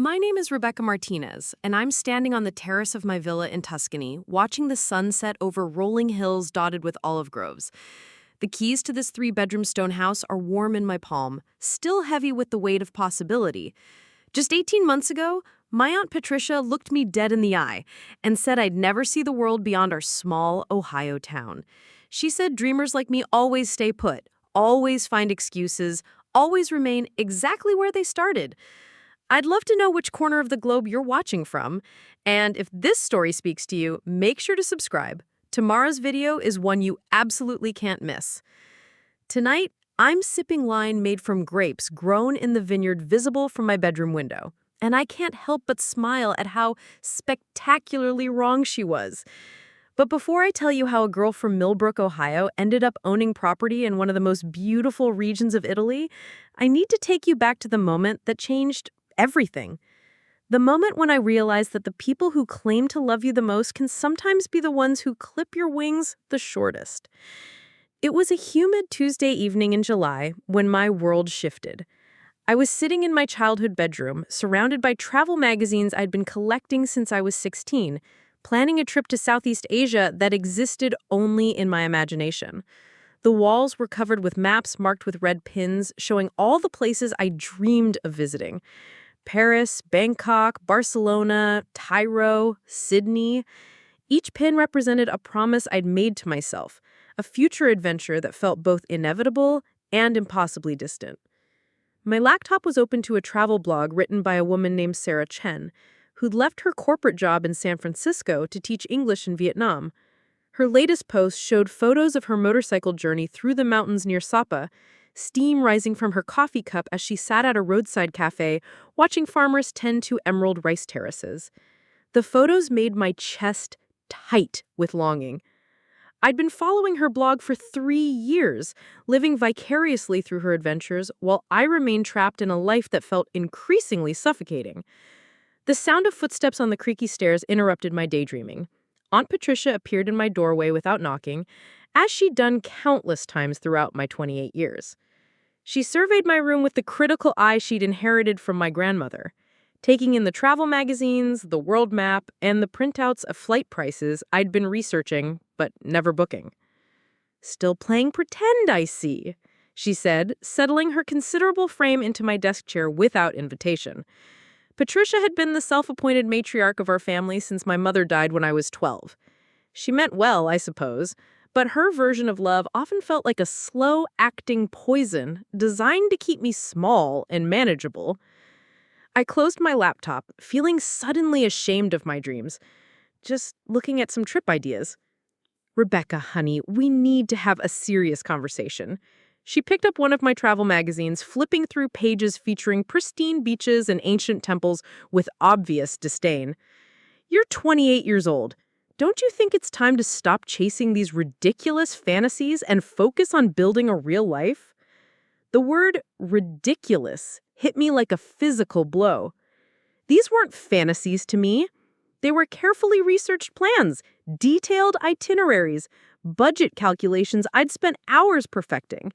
My name is Rebecca Martinez, and I'm standing on the terrace of my villa in Tuscany, watching the sun set over rolling hills dotted with olive groves. The keys to this three-bedroom stone house are warm in my palm, still heavy with the weight of possibility. Just 18 months ago, my Aunt Patricia looked me dead in the eye and said I'd never see the world beyond our small Ohio town. She said dreamers like me always stay put, always find excuses, always remain exactly where they started. I'd love to know which corner of the globe you're watching from, and if this story speaks to you, make sure to subscribe. Tomorrow's video is one you absolutely can't miss. Tonight, I'm sipping wine made from grapes grown in the vineyard visible from my bedroom window, and I can't help but smile at how spectacularly wrong she was. But before I tell you how a girl from Millbrook, Ohio ended up owning property in one of the most beautiful regions of Italy, I need to take you back to the moment that changed everything. The moment when I realized that the people who claim to love you the most can sometimes be the ones who clip your wings the shortest. It was a humid Tuesday evening in July when my world shifted. I was sitting in my childhood bedroom, surrounded by travel magazines I'd been collecting since I was 16, planning a trip to Southeast Asia that existed only in my imagination. The walls were covered with maps marked with red pins, showing all the places I dreamed of visiting. Paris, Bangkok, Barcelona, Cairo, Sydney. Each pin represented a promise I'd made to myself, a future adventure that felt both inevitable and impossibly distant. My laptop was open to a travel blog written by a woman named Sarah Chen, who'd left her corporate job in San Francisco to teach English in Vietnam. Her latest post showed photos of her motorcycle journey through the mountains near Sapa, steam rising from her coffee cup as she sat at a roadside cafe watching farmers tend to emerald rice terraces. The photos made my chest tight with longing. I'd been following her blog for 3 years, living vicariously through her adventures while I remained trapped in a life that felt increasingly suffocating. The sound of footsteps on the creaky stairs interrupted my daydreaming. Aunt Patricia appeared in my doorway without knocking, as she'd done countless times throughout my 28 years. She surveyed my room with the critical eye she'd inherited from my grandmother, taking in the travel magazines, the world map, and the printouts of flight prices I'd been researching but never booking. "Still playing pretend, I see," she said, settling her considerable frame into my desk chair without invitation. Patricia had been the self-appointed matriarch of our family since my mother died when I was 12. She meant well, I suppose, but her version of love often felt like a slow-acting poison designed to keep me small and manageable. I closed my laptop, feeling suddenly ashamed of my dreams, just looking at some trip ideas. "Rebecca, honey, we need to have a serious conversation." She picked up one of my travel magazines, flipping through pages featuring pristine beaches and ancient temples with obvious disdain. "You're 28 years old. Don't you think it's time to stop chasing these ridiculous fantasies and focus on building a real life?" The word ridiculous hit me like a physical blow. These weren't fantasies to me. They were carefully researched plans, detailed itineraries, budget calculations I'd spent hours perfecting.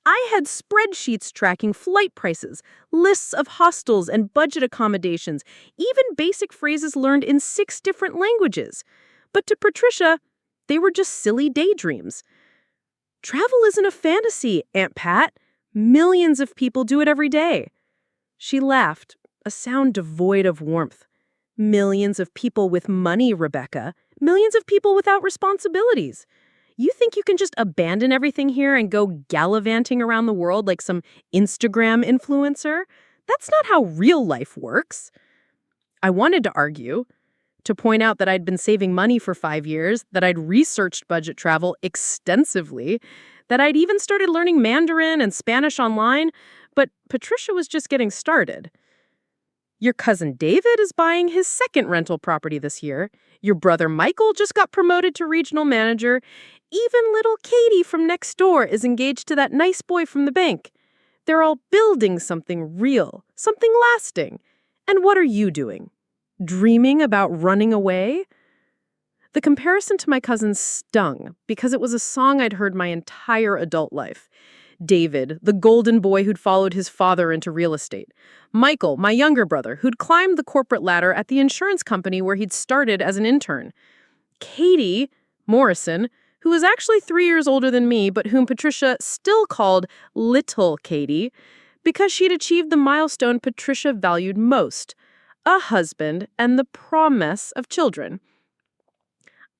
I had spreadsheets tracking flight prices, lists of hostels and budget accommodations, even basic phrases learned in 6 different languages. But to Patricia, they were just silly daydreams. "Travel isn't a fantasy, Aunt Pat. Millions of people do it every day." She laughed, a sound devoid of warmth. "Millions of people with money, Rebecca. Millions of people without responsibilities. You think you can just abandon everything here and go gallivanting around the world like some Instagram influencer? That's not how real life works." I wanted to argue, to point out that I'd been saving money for 5 years, that I'd researched budget travel extensively, that I'd even started learning Mandarin and Spanish online, but Patricia was just getting started. "Your cousin David is buying his second rental property this year. Your brother Michael just got promoted to regional manager. Even little Katie from next door is engaged to that nice boy from the bank. They're all building something real, something lasting. And what are you doing? Dreaming about running away?" The comparison to my cousin stung because it was a song I'd heard my entire adult life. David, the golden boy who'd followed his father into real estate. Michael, my younger brother, who'd climbed the corporate ladder at the insurance company where he'd started as an intern. Katie Morrison, who was actually 3 years older than me, but whom Patricia still called Little Katie, because she'd achieved the milestone Patricia valued most, a husband and the promise of children.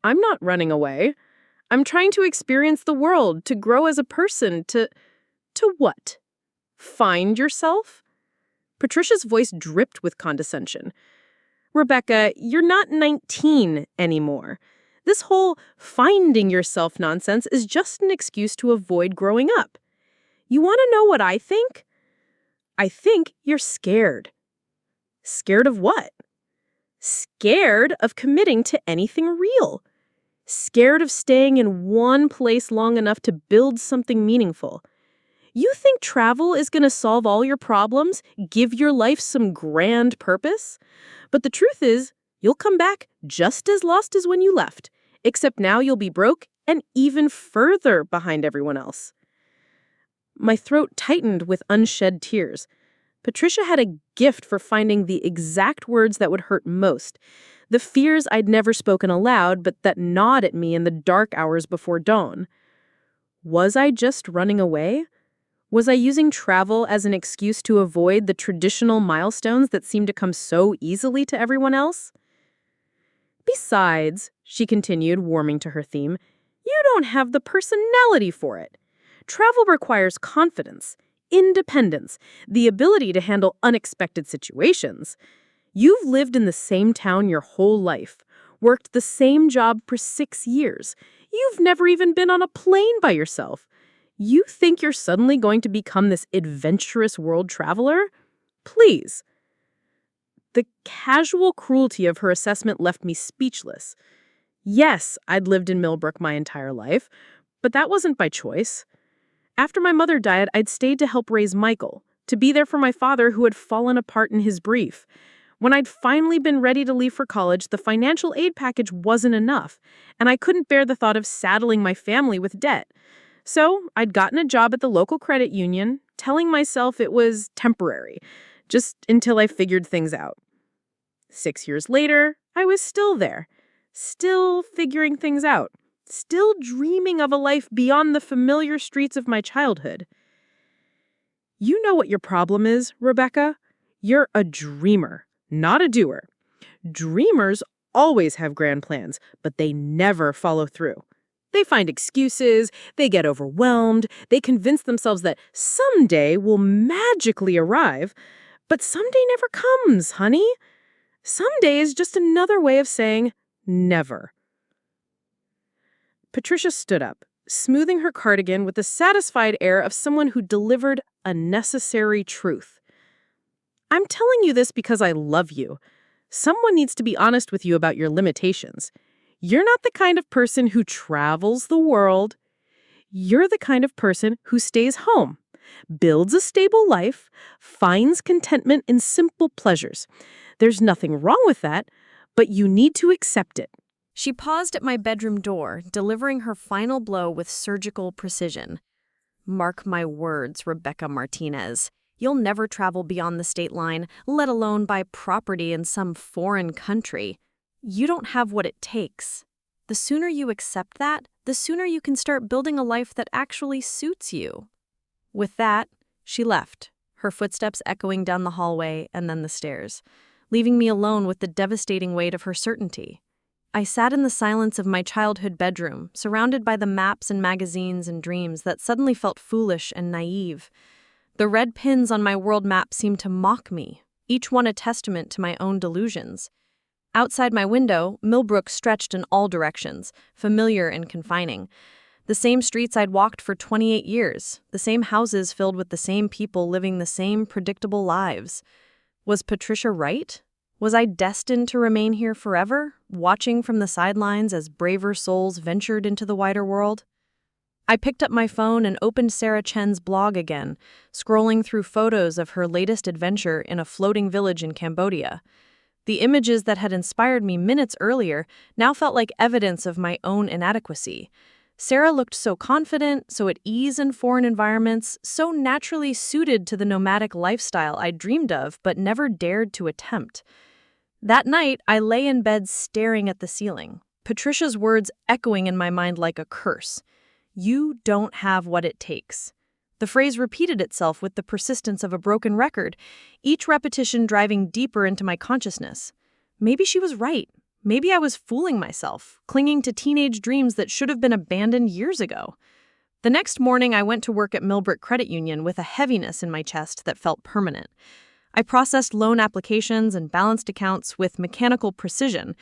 I'm not running away. I'm trying to experience the world, to grow as a person, to what? Find yourself? Patricia's voice dripped with condescension. Rebecca, you're not 19 anymore. This whole finding yourself nonsense is just an excuse to avoid growing up. You want to know what I think? I think you're scared. Scared of what? Scared of committing to anything real. Scared of staying in one place long enough to build something meaningful. You think travel is going to solve all your problems, give your life some grand purpose? But the truth is, you'll come back just as lost as when you left, except now you'll be broke and even further behind everyone else. My throat tightened with unshed tears. Patricia had a gift for finding the exact words that would hurt most, the fears I'd never spoken aloud but that gnawed at me in the dark hours before dawn. Was I just running away? Was I using travel as an excuse to avoid the traditional milestones that seem to come so easily to everyone else? Besides, she continued, warming to her theme, you don't have the personality for it. Travel requires confidence, independence, the ability to handle unexpected situations. You've lived in the same town your whole life, worked the same job for 6 years. You've never even been on a plane by yourself. You think you're suddenly going to become this adventurous world traveler? Please. The casual cruelty of her assessment left me speechless. Yes, I'd lived in Millbrook my entire life, but that wasn't by choice. After my mother died, I'd stayed to help raise Michael, to be there for my father who had fallen apart in his brief. When I'd finally been ready to leave for college, the financial aid package wasn't enough, and I couldn't bear the thought of saddling my family with debt. So I'd gotten a job at the local credit union, telling myself it was temporary, just until I figured things out. 6 years later, I was still there, still figuring things out, still dreaming of a life beyond the familiar streets of my childhood. You know what your problem is, Rebecca? You're a dreamer, not a doer. Dreamers always have grand plans, but they never follow through. They find excuses, they get overwhelmed, they convince themselves that someday will magically arrive, but someday never comes, honey. Someday is just another way of saying never. Patricia stood up, smoothing her cardigan with the satisfied air of someone who delivered a necessary truth. I'm telling you this because I love you. Someone needs to be honest with you about your limitations. You're not the kind of person who travels the world. You're the kind of person who stays home, builds a stable life, finds contentment in simple pleasures. There's nothing wrong with that, but you need to accept it. She paused at my bedroom door, delivering her final blow with surgical precision. Mark my words, Rebecca Martinez. You'll never travel beyond the state line, let alone buy property in some foreign country. You don't have what it takes. The sooner you accept that, the sooner you can start building a life that actually suits you. With that, she left, her footsteps echoing down the hallway and then the stairs, leaving me alone with the devastating weight of her certainty. I sat in the silence of my childhood bedroom, surrounded by the maps and magazines and dreams that suddenly felt foolish and naive. The red pins on my world map seemed to mock me, each one a testament to my own delusions. Outside my window, Millbrook stretched in all directions, familiar and confining. The same streets I'd walked for 28 years, the same houses filled with the same people living the same predictable lives. Was Patricia right? Was I destined to remain here forever, watching from the sidelines as braver souls ventured into the wider world? I picked up my phone and opened Sarah Chen's blog again, scrolling through photos of her latest adventure in a floating village in Cambodia. The images that had inspired me minutes earlier now felt like evidence of my own inadequacy. Sarah looked so confident, so at ease in foreign environments, so naturally suited to the nomadic lifestyle I'd dreamed of but never dared to attempt. That night, I lay in bed staring at the ceiling, Patricia's words echoing in my mind like a curse. "You don't have what it takes." The phrase repeated itself with the persistence of a broken record, each repetition driving deeper into my consciousness. Maybe she was right. Maybe I was fooling myself, clinging to teenage dreams that should have been abandoned years ago. The next morning, I went to work at Millbrook Credit Union with a heaviness in my chest that felt permanent. I processed loan applications and balanced accounts with mechanical precision,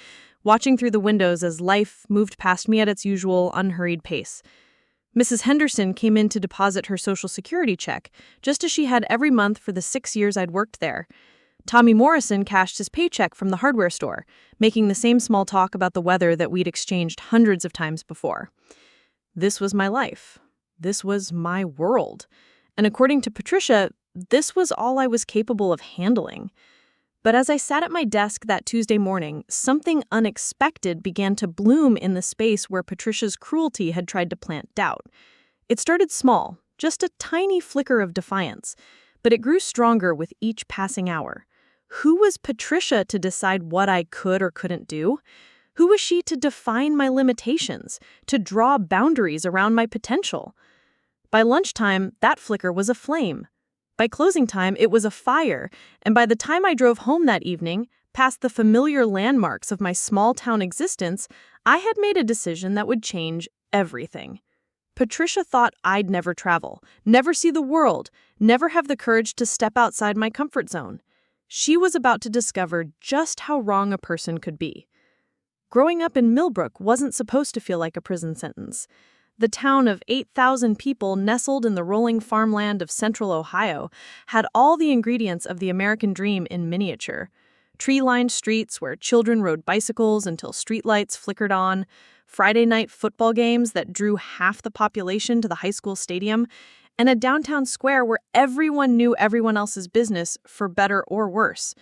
watching through the windows as life moved past me at its usual unhurried pace. Mrs. Henderson came in to deposit her Social Security check, just as she had every month for the 6 years I'd worked there. Tommy Morrison cashed his paycheck from the hardware store, making the same small talk about the weather that we'd exchanged hundreds of times before. This was my life. This was my world. And according to Patricia, this was all I was capable of handling. But as I sat at my desk that Tuesday morning, something unexpected began to bloom in the space where Patricia's cruelty had tried to plant doubt. It started small, just a tiny flicker of defiance, but it grew stronger with each passing hour. Who was Patricia to decide what I could or couldn't do? Who was she to define my limitations, to draw boundaries around my potential? By lunchtime, that flicker was a flame. By closing time, it was a fire, and by the time I drove home that evening, past the familiar landmarks of my small-town existence, I had made a decision that would change everything. Patricia thought I'd never travel, never see the world, never have the courage to step outside my comfort zone. She was about to discover just how wrong a person could be. Growing up in Millbrook wasn't supposed to feel like a prison sentence. The town of 8,000 people nestled in the rolling farmland of central Ohio had all the ingredients of the American dream in miniature. Tree-lined streets where children rode bicycles until streetlights flickered on, Friday night football games that drew half the population to the high school stadium, and a downtown square where everyone knew everyone else's business, for better or worse.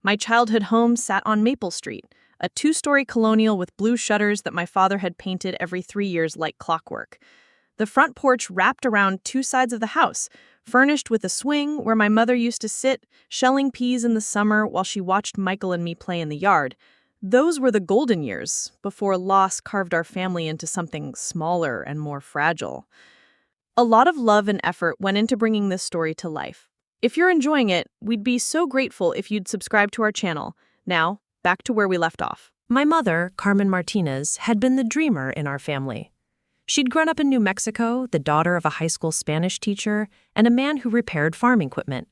My childhood home sat on Maple Street, a 2-story colonial with blue shutters that my father had painted every 3 years like clockwork. The front porch wrapped around 2 sides of the house, furnished with a swing where my mother used to sit, shelling peas in the summer while she watched Michael and me play in the yard. Those were the golden years, before loss carved our family into something smaller and more fragile. A lot of love and effort went into bringing this story to life. If you're enjoying it, we'd be so grateful if you'd subscribe to our channel. Now, back to where we left off. My mother, Carmen Martinez, had been the dreamer in our family. She'd grown up in New Mexico, the daughter of a high school Spanish teacher and a man who repaired farm equipment.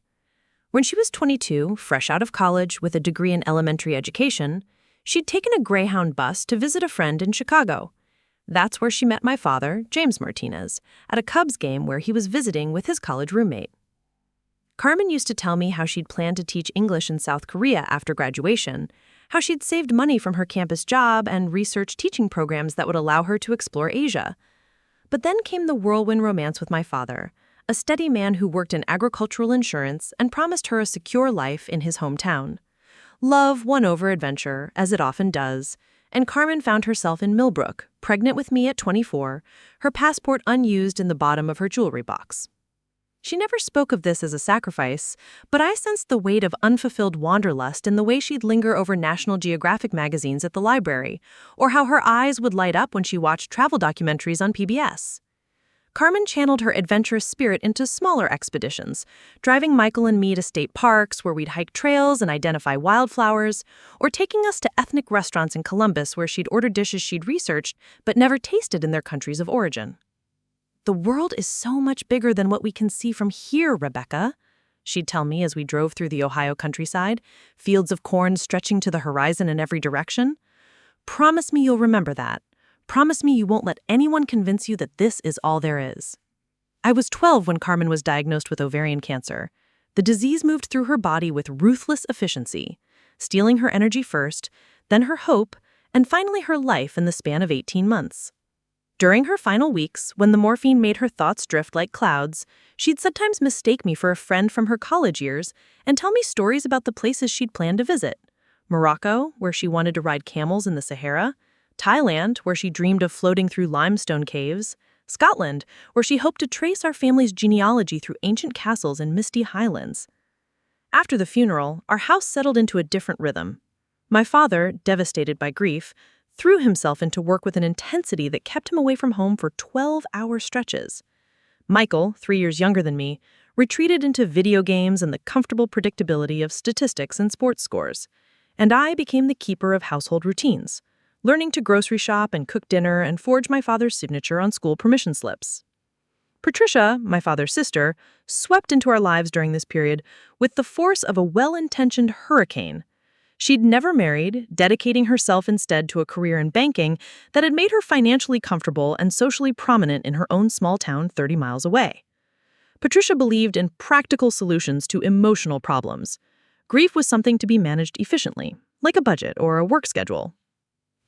When she was 22, fresh out of college with a degree in elementary education, she'd taken a Greyhound bus to visit a friend in Chicago. That's where she met my father, James Martinez, at a Cubs game where he was visiting with his college roommate. Carmen used to tell me how she'd planned to teach English in South Korea after graduation, how she'd saved money from her campus job and researched teaching programs that would allow her to explore Asia. But then came the whirlwind romance with my father, a steady man who worked in agricultural insurance and promised her a secure life in his hometown. Love won over adventure, as it often does, and Carmen found herself in Millbrook, pregnant with me at 24, her passport unused in the bottom of her jewelry box. She never spoke of this as a sacrifice, but I sensed the weight of unfulfilled wanderlust in the way she'd linger over National Geographic magazines at the library, or how her eyes would light up when she watched travel documentaries on PBS. Carmen channeled her adventurous spirit into smaller expeditions, driving Michael and me to state parks where we'd hike trails and identify wildflowers, or taking us to ethnic restaurants in Columbus where she'd order dishes she'd researched but never tasted in their countries of origin. "The world is so much bigger than what we can see from here, Rebecca," she'd tell me as we drove through the Ohio countryside, fields of corn stretching to the horizon in every direction. "Promise me you'll remember that. Promise me you won't let anyone convince you that this is all there is." I was 12 when Carmen was diagnosed with ovarian cancer. The disease moved through her body with ruthless efficiency, stealing her energy first, then her hope, and finally her life in the span of 18 months. During her final weeks, when the morphine made her thoughts drift like clouds, she'd sometimes mistake me for a friend from her college years and tell me stories about the places she'd planned to visit. Morocco, where she wanted to ride camels in the Sahara, Thailand, where she dreamed of floating through limestone caves, Scotland, where she hoped to trace our family's genealogy through ancient castles and misty highlands. After the funeral, our house settled into a different rhythm. My father, devastated by grief, threw himself into work with an intensity that kept him away from home for 12-hour stretches. Michael, 3 years younger than me, retreated into video games and the comfortable predictability of statistics and sports scores. And I became the keeper of household routines, learning to grocery shop and cook dinner and forge my father's signature on school permission slips. Patricia, my father's sister, swept into our lives during this period with the force of a well-intentioned hurricane. She'd never married, dedicating herself instead to a career in banking that had made her financially comfortable and socially prominent in her own small town 30 miles away. Patricia believed in practical solutions to emotional problems. Grief was something to be managed efficiently, like a budget or a work schedule.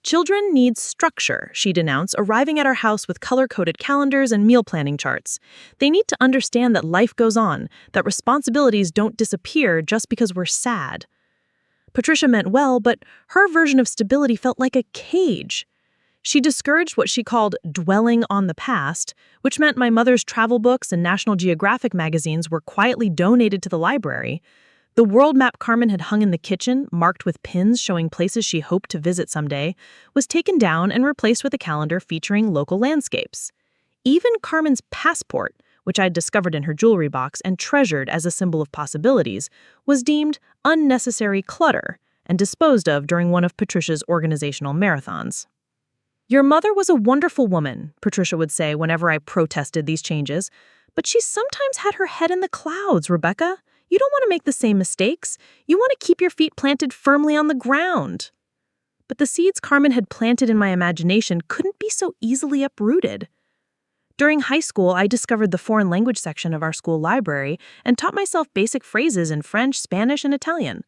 Children need structure, she denounced, arriving at our house with color-coded calendars and meal planning charts. They need to understand that life goes on, that responsibilities don't disappear just because we're sad. Patricia meant well, but her version of stability felt like a cage. She discouraged what she called dwelling on the past, which meant my mother's travel books and National Geographic magazines were quietly donated to the library. The world map Carmen had hung in the kitchen, marked with pins showing places she hoped to visit someday, was taken down and replaced with a calendar featuring local landscapes. Even Carmen's passport, which I'd discovered in her jewelry box and treasured as a symbol of possibilities, was deemed unnecessary clutter and disposed of during one of Patricia's organizational marathons. "Your mother was a wonderful woman," Patricia would say whenever I protested these changes, "but she sometimes had her head in the clouds, Rebecca. You don't want to make the same mistakes. You want to keep your feet planted firmly on the ground." But the seeds Carmen had planted in my imagination couldn't be so easily uprooted. During high school, I discovered the foreign language section of our school library and taught myself basic phrases in French, Spanish, and Italian.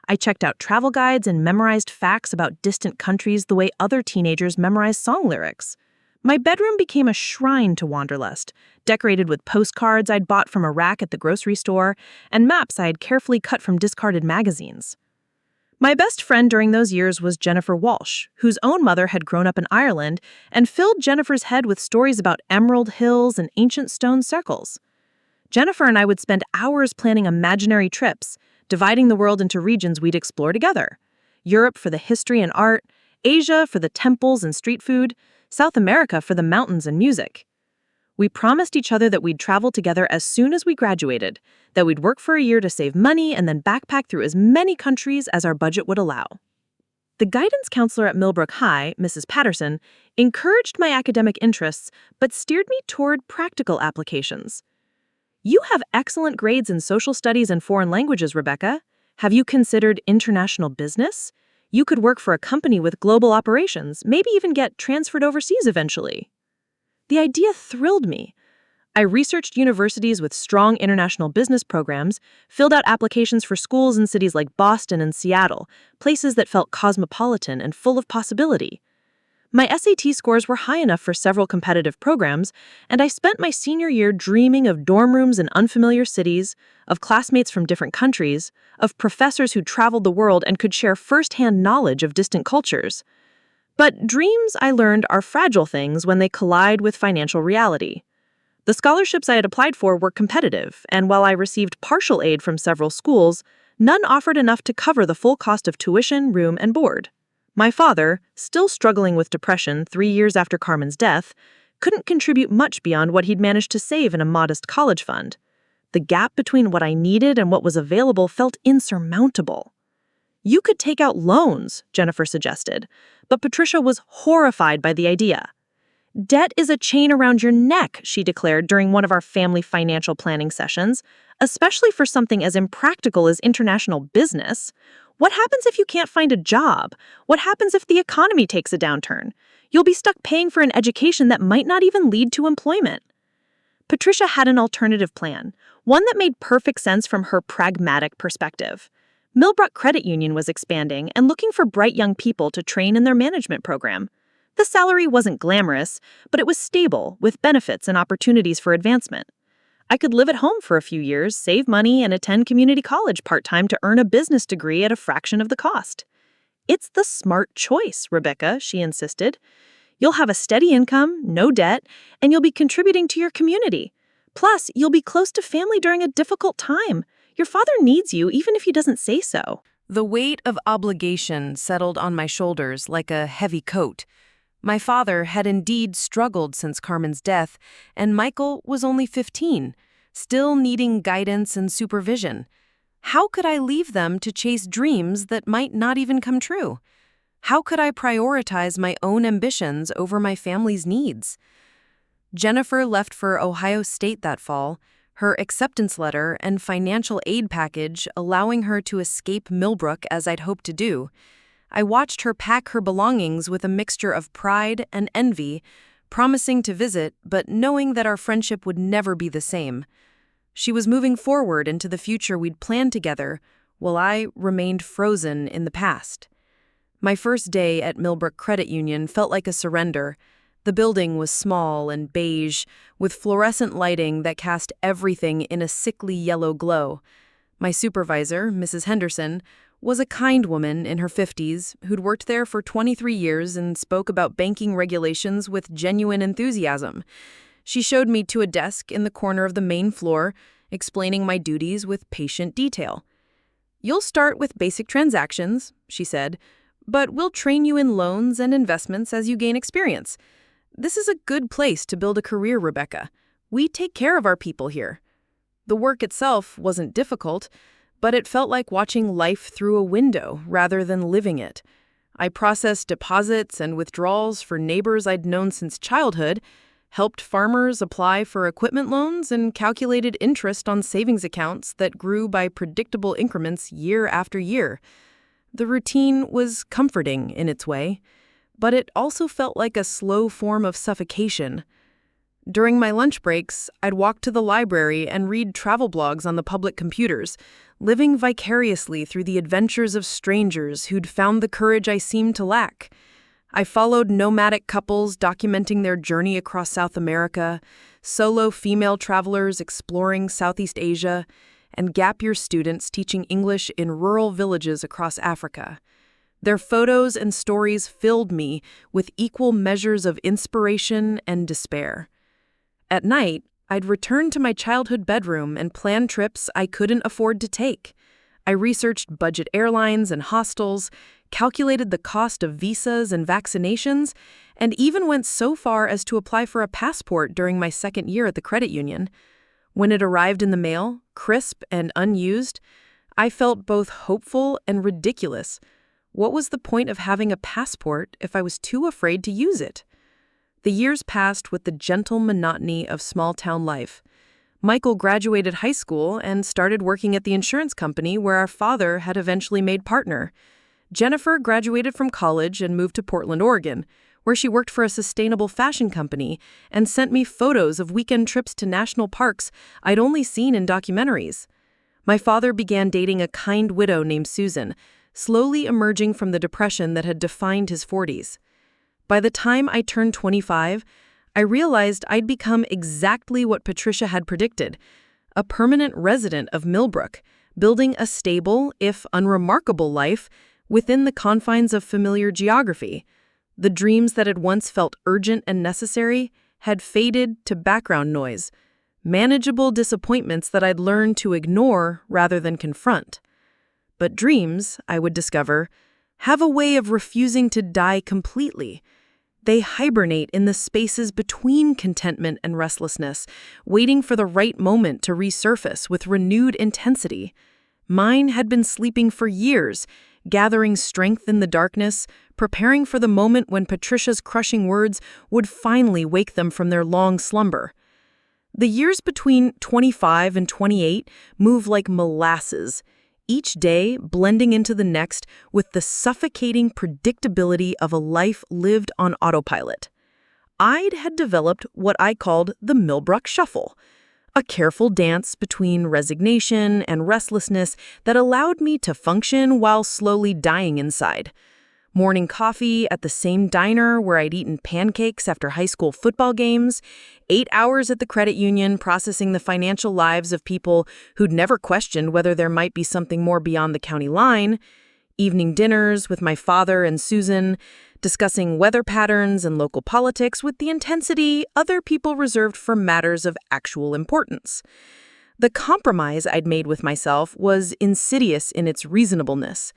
I checked out travel guides and memorized facts about distant countries the way other teenagers memorize song lyrics. My bedroom became a shrine to wanderlust, decorated with postcards I'd bought from a rack at the grocery store and maps I had carefully cut from discarded magazines. My best friend during those years was Jennifer Walsh, whose own mother had grown up in Ireland and filled Jennifer's head with stories about emerald hills and ancient stone circles. Jennifer and I would spend hours planning imaginary trips, dividing the world into regions we'd explore together. Europe for the history and art, Asia for the temples and street food, South America for the mountains and music. We promised each other that we'd travel together as soon as we graduated, that we'd work for a year to save money and then backpack through as many countries as our budget would allow. The guidance counselor at Millbrook High, Mrs. Patterson, encouraged my academic interests but steered me toward practical applications. "You have excellent grades in social studies and foreign languages, Rebecca. Have you considered international business? You could work for a company with global operations, maybe even get transferred overseas eventually." The idea thrilled me. I researched universities with strong international business programs, filled out applications for schools in cities like Boston and Seattle, places that felt cosmopolitan and full of possibility. My SAT scores were high enough for several competitive programs, and I spent my senior year dreaming of dorm rooms in unfamiliar cities, of classmates from different countries, of professors who traveled the world and could share firsthand knowledge of distant cultures. But dreams, I learned, are fragile things when they collide with financial reality. The scholarships I had applied for were competitive, and while I received partial aid from several schools, none offered enough to cover the full cost of tuition, room, and board. My father, still struggling with depression 3 years after Carmen's death, couldn't contribute much beyond what he'd managed to save in a modest college fund. The gap between what I needed and what was available felt insurmountable. "You could take out loans," Jennifer suggested, but Patricia was horrified by the idea. "Debt is a chain around your neck," she declared during one of our family financial planning sessions, "especially for something as impractical as international business. What happens if you can't find a job? What happens if the economy takes a downturn? You'll be stuck paying for an education that might not even lead to employment." Patricia had an alternative plan, one that made perfect sense from her pragmatic perspective. Millbrook Credit Union was expanding and looking for bright young people to train in their management program. The salary wasn't glamorous, but it was stable, with benefits and opportunities for advancement. I could live at home for a few years, save money, and attend community college part-time to earn a business degree at a fraction of the cost. It's the smart choice, Rebecca, she insisted. You'll have a steady income, no debt, and you'll be contributing to your community. Plus, you'll be close to family during a difficult time. Your father needs you, even if he doesn't say so. The weight of obligation settled on my shoulders like a heavy coat. My father had indeed struggled since Carmen's death, and Michael was only 15, still needing guidance and supervision. How could I leave them to chase dreams that might not even come true? How could I prioritize my own ambitions over my family's needs? Jennifer left for Ohio State that fall, her acceptance letter and financial aid package allowing her to escape Millbrook as I'd hoped to do. I watched her pack her belongings with a mixture of pride and envy, promising to visit, but knowing that our friendship would never be the same. She was moving forward into the future we'd planned together, while I remained frozen in the past. My first day at Millbrook Credit Union felt like a surrender. The building was small and beige, with fluorescent lighting that cast everything in a sickly yellow glow. My supervisor, Mrs. Henderson, was a kind woman in her 50s who'd worked there for 23 years and spoke about banking regulations with genuine enthusiasm. She showed me to a desk in the corner of the main floor, explaining my duties with patient detail. "You'll start with basic transactions," she said, "but we'll train you in loans and investments as you gain experience. This is a good place to build a career, Rebecca. We take care of our people here." The work itself wasn't difficult, but it felt like watching life through a window rather than living it. I processed deposits and withdrawals for neighbors I'd known since childhood, helped farmers apply for equipment loans, and calculated interest on savings accounts that grew by predictable increments year after year. The routine was comforting in its way, but it also felt like a slow form of suffocation. During my lunch breaks, I'd walk to the library and read travel blogs on the public computers, living vicariously through the adventures of strangers who'd found the courage I seemed to lack. I followed nomadic couples documenting their journey across South America, solo female travelers exploring Southeast Asia, and gap-year students teaching English in rural villages across Africa. Their photos and stories filled me with equal measures of inspiration and despair. At night, I'd return to my childhood bedroom and plan trips I couldn't afford to take. I researched budget airlines and hostels, calculated the cost of visas and vaccinations, and even went so far as to apply for a passport during my second year at the credit union. When it arrived in the mail, crisp and unused, I felt both hopeful and ridiculous. What was the point of having a passport if I was too afraid to use it? The years passed with the gentle monotony of small-town life. Michael graduated high school and started working at the insurance company where our father had eventually made partner. Jennifer graduated from college and moved to Portland, Oregon, where she worked for a sustainable fashion company and sent me photos of weekend trips to national parks I'd only seen in documentaries. My father began dating a kind widow named Susan, slowly emerging from the depression that had defined his 40s. By the time I turned 25, I realized I'd become exactly what Patricia had predicted, a permanent resident of Millbrook, building a stable, if unremarkable life within the confines of familiar geography. The dreams that had once felt urgent and necessary had faded to background noise, manageable disappointments that I'd learned to ignore rather than confront. But dreams, I would discover, have a way of refusing to die completely. They hibernate in the spaces between contentment and restlessness, waiting for the right moment to resurface with renewed intensity. Mine had been sleeping for years, gathering strength in the darkness, preparing for the moment when Patricia's crushing words would finally wake them from their long slumber. The years between 25 and 28 move like molasses, each day blending into the next with the suffocating predictability of a life lived on autopilot. I had developed what I called the Millbrook Shuffle, a careful dance between resignation and restlessness that allowed me to function while slowly dying inside. Morning coffee at the same diner where I'd eaten pancakes after high school football games, 8 hours at the credit union processing the financial lives of people who'd never questioned whether there might be something more beyond the county line, Evening dinners with my father and Susan, discussing weather patterns and local politics with the intensity other people reserved for matters of actual importance. The compromise I'd made with myself was insidious in its reasonableness.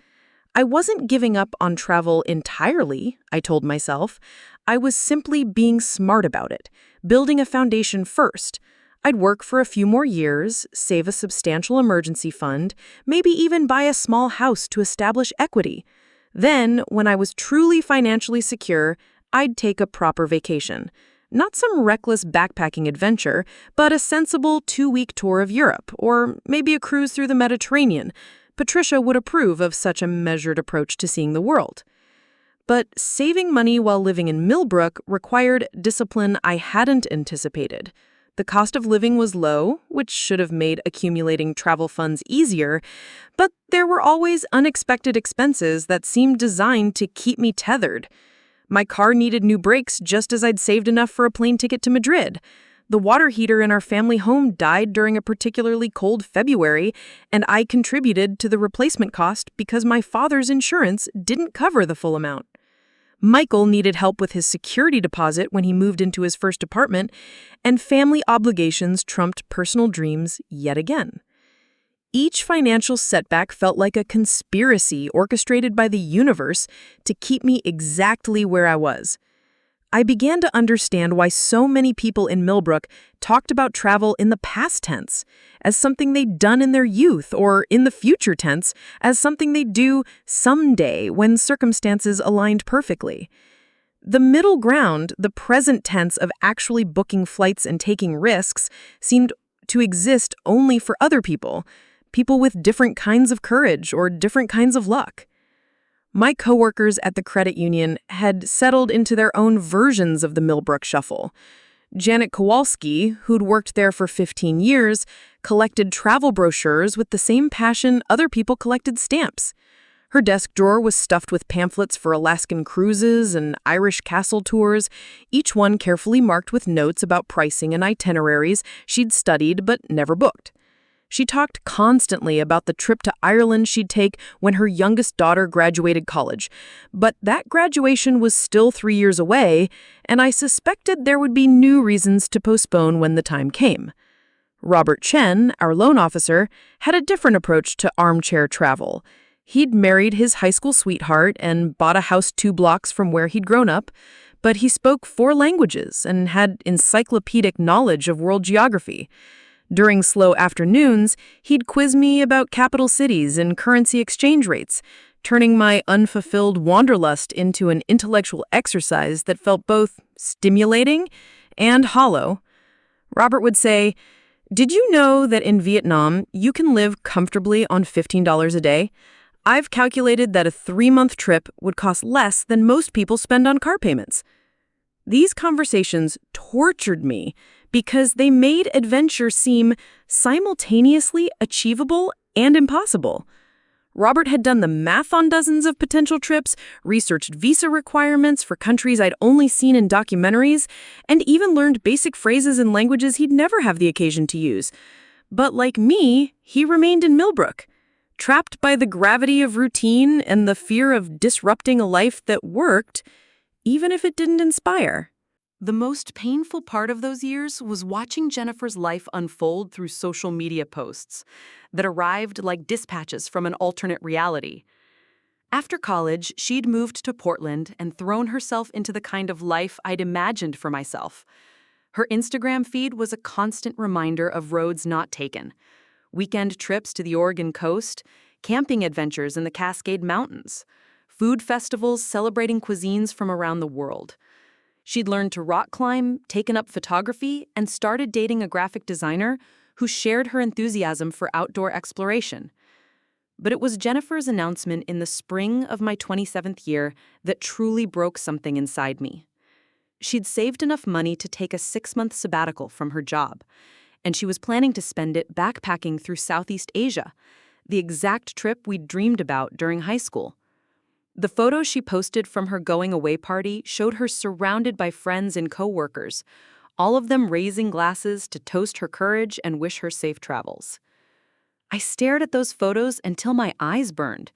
I wasn't giving up on travel entirely, I told myself. I was simply being smart about it, building a foundation first. I'd work for a few more years, save a substantial emergency fund, maybe even buy a small house to establish equity. Then, when I was truly financially secure, I'd take a proper vacation. Not some reckless backpacking adventure, but a sensible 2-week tour of Europe, or maybe a cruise through the Mediterranean. Patricia would approve of such a measured approach to seeing the world. But saving money while living in Millbrook required discipline I hadn't anticipated. The cost of living was low, which should have made accumulating travel funds easier, but there were always unexpected expenses that seemed designed to keep me tethered. My car needed new brakes just as I'd saved enough for a plane ticket to Madrid. The water heater in our family home died during a particularly cold February, and I contributed to the replacement cost because my father's insurance didn't cover the full amount. Michael needed help with his security deposit when he moved into his first apartment, and family obligations trumped personal dreams yet again. Each financial setback felt like a conspiracy orchestrated by the universe to keep me exactly where I was. I began to understand why so many people in Millbrook talked about travel in the past tense, as something they'd done in their youth, or in the future tense, as something they'd do someday when circumstances aligned perfectly. The middle ground, the present tense of actually booking flights and taking risks, seemed to exist only for other people with different kinds of courage or different kinds of luck. My coworkers at the credit union had settled into their own versions of the Millbrook Shuffle. Janet Kowalski, who'd worked there for 15 years, collected travel brochures with the same passion other people collected stamps. Her desk drawer was stuffed with pamphlets for Alaskan cruises and Irish castle tours, each one carefully marked with notes about pricing and itineraries she'd studied but never booked. She talked constantly about the trip to Ireland she'd take when her youngest daughter graduated college. But that graduation was still 3 years away, and I suspected there would be new reasons to postpone when the time came. Robert Chen, our loan officer, had a different approach to armchair travel. He'd married his high school sweetheart and bought a house 2 blocks from where he'd grown up, but he spoke 4 languages and had encyclopedic knowledge of world geography. During slow afternoons, he'd quiz me about capital cities and currency exchange rates, turning my unfulfilled wanderlust into an intellectual exercise that felt both stimulating and hollow. Robert would say, "Did you know that in Vietnam you can live comfortably on $15 a day? I've calculated that a 3-month trip would cost less than most people spend on car payments." These conversations tortured me because they made adventure seem simultaneously achievable and impossible. Robert had done the math on dozens of potential trips, researched visa requirements for countries I'd only seen in documentaries, and even learned basic phrases in languages he'd never have the occasion to use. But like me, he remained in Millbrook, trapped by the gravity of routine and the fear of disrupting a life that worked, even if it didn't inspire. The most painful part of those years was watching Jennifer's life unfold through social media posts that arrived like dispatches from an alternate reality. After college, she'd moved to Portland and thrown herself into the kind of life I'd imagined for myself. Her Instagram feed was a constant reminder of roads not taken: weekend trips to the Oregon coast, camping adventures in the Cascade Mountains, food festivals celebrating cuisines from around the world. She'd learned to rock climb, taken up photography, and started dating a graphic designer who shared her enthusiasm for outdoor exploration. But it was Jennifer's announcement in the spring of my 27th year that truly broke something inside me. She'd saved enough money to take a 6-month sabbatical from her job, and she was planning to spend it backpacking through Southeast Asia, the exact trip we'd dreamed about during high school. The photos she posted from her going-away party showed her surrounded by friends and coworkers, all of them raising glasses to toast her courage and wish her safe travels. I stared at those photos until my eyes burned.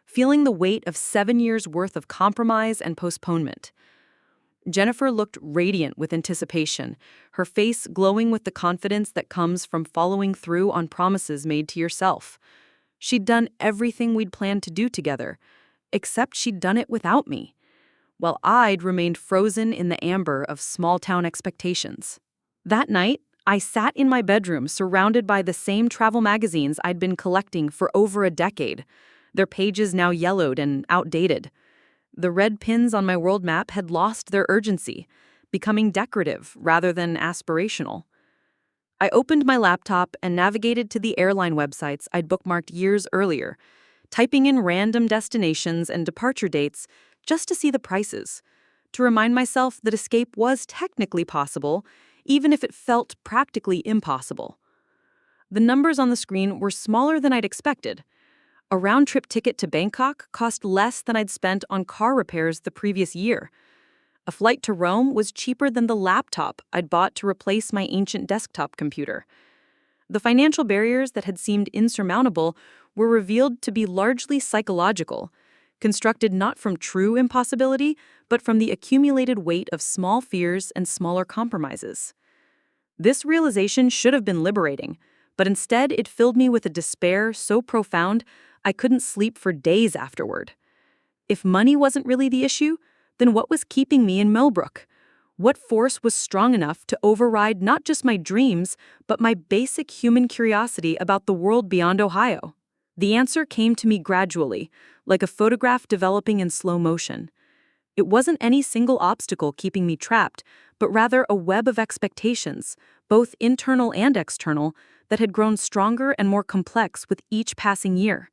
feeling the weight of 7 years' worth of compromise and postponement. Jennifer looked radiant with anticipation, her face glowing with the confidence that comes from following through on promises made to yourself. She'd done everything we'd planned to do together, except she'd done it without me, while I'd remained frozen in the amber of small-town expectations. That night, I sat in my bedroom surrounded by the same travel magazines I'd been collecting for over a decade, their pages now yellowed and outdated. The red pins on my world map had lost their urgency, becoming decorative rather than aspirational. I opened my laptop and navigated to the airline websites I'd bookmarked years earlier, typing in random destinations and departure dates just to see the prices, to remind myself that escape was technically possible, even if it felt practically impossible. The numbers on the screen were smaller than I'd expected. A round-trip ticket to Bangkok cost less than I'd spent on car repairs the previous year. A flight to Rome was cheaper than the laptop I'd bought to replace my ancient desktop computer. The financial barriers that had seemed insurmountable were revealed to be largely psychological, constructed not from true impossibility, but from the accumulated weight of small fears and smaller compromises. This realization should have been liberating, but instead it filled me with a despair so profound I couldn't sleep for days afterward. If money wasn't really the issue, then what was keeping me in Millbrook? What force was strong enough to override not just my dreams, but my basic human curiosity about the world beyond Ohio? The answer came to me gradually, like a photograph developing in slow motion. It wasn't any single obstacle keeping me trapped, but rather a web of expectations, both internal and external, that had grown stronger and more complex with each passing year.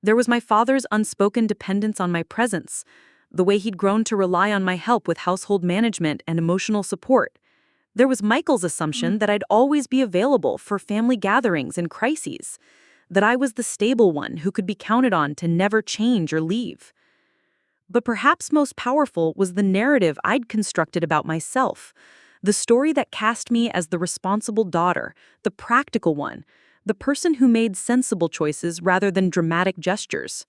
There was my father's unspoken dependence on my presence, the way he'd grown to rely on my help with household management and emotional support. There was Michael's assumption that I'd always be available for family gatherings and crises, that I was the stable one who could be counted on to never change or leave. But perhaps most powerful was the narrative I'd constructed about myself, the story that cast me as the responsible daughter, the practical one, the person who made sensible choices rather than dramatic gestures.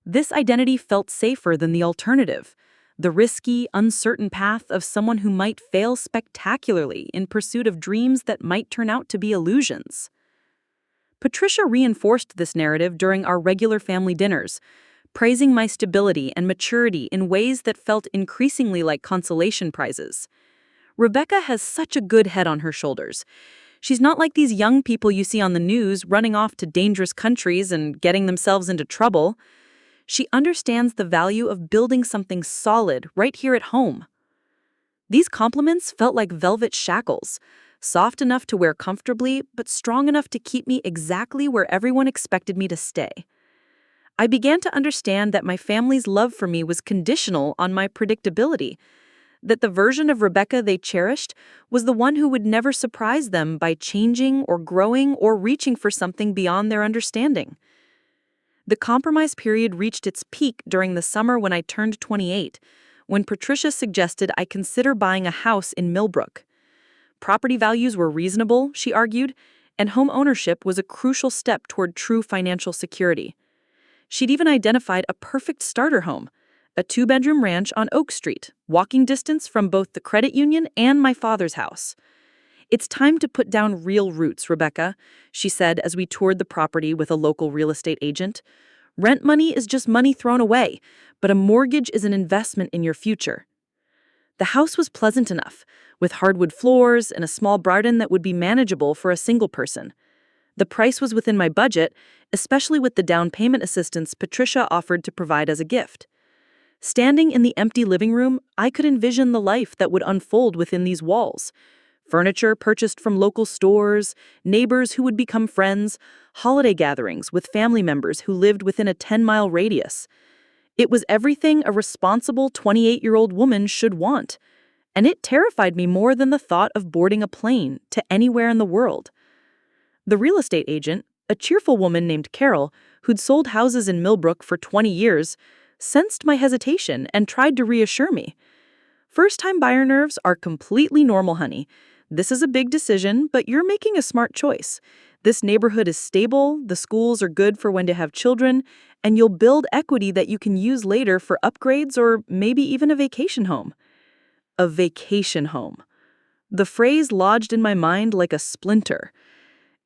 This identity felt safer than the alternative, the risky, uncertain path of someone who might fail spectacularly in pursuit of dreams that might turn out to be illusions. Patricia reinforced this narrative during our regular family dinners, praising my stability and maturity in ways that felt increasingly like consolation prizes. Rebecca has such a good head on her shoulders. She's not like these young people you see on the news running off to dangerous countries and getting themselves into trouble. She understands the value of building something solid right here at home. These compliments felt like velvet shackles, soft enough to wear comfortably, but strong enough to keep me exactly where everyone expected me to stay. I began to understand that my family's love for me was conditional on my predictability, that the version of Rebecca they cherished was the one who would never surprise them by changing or growing or reaching for something beyond their understanding. The compromise period reached its peak during the summer when I turned 28, when Patricia suggested I consider buying a house in Millbrook. Property values were reasonable, she argued, and home ownership was a crucial step toward true financial security. She'd even identified a perfect starter home, a 2-bedroom ranch on Oak Street, walking distance from both the credit union and my father's house. "It's time to put down real roots, Rebecca," she said as we toured the property with a local real estate agent. "Rent money is just money thrown away, but a mortgage is an investment in your future." The house was pleasant enough, with hardwood floors and a small garden that would be manageable for a single person. The price was within my budget, especially with the down payment assistance Patricia offered to provide as a gift. Standing in the empty living room, I could envision the life that would unfold within these walls. Furniture purchased from local stores, neighbors who would become friends, holiday gatherings with family members who lived within a 10-mile radius. It was everything a responsible 28-year-old woman should want, and it terrified me more than the thought of boarding a plane to anywhere in the world. The real estate agent, a cheerful woman named Carol, who'd sold houses in Millbrook for 20 years, sensed my hesitation and tried to reassure me. "First-time buyer nerves are completely normal, honey. This is a big decision, but you're making a smart choice. This neighborhood is stable, the schools are good for when to have children, and you'll build equity that you can use later for upgrades or maybe even a vacation home. A vacation home. The phrase lodged in my mind like a splinter.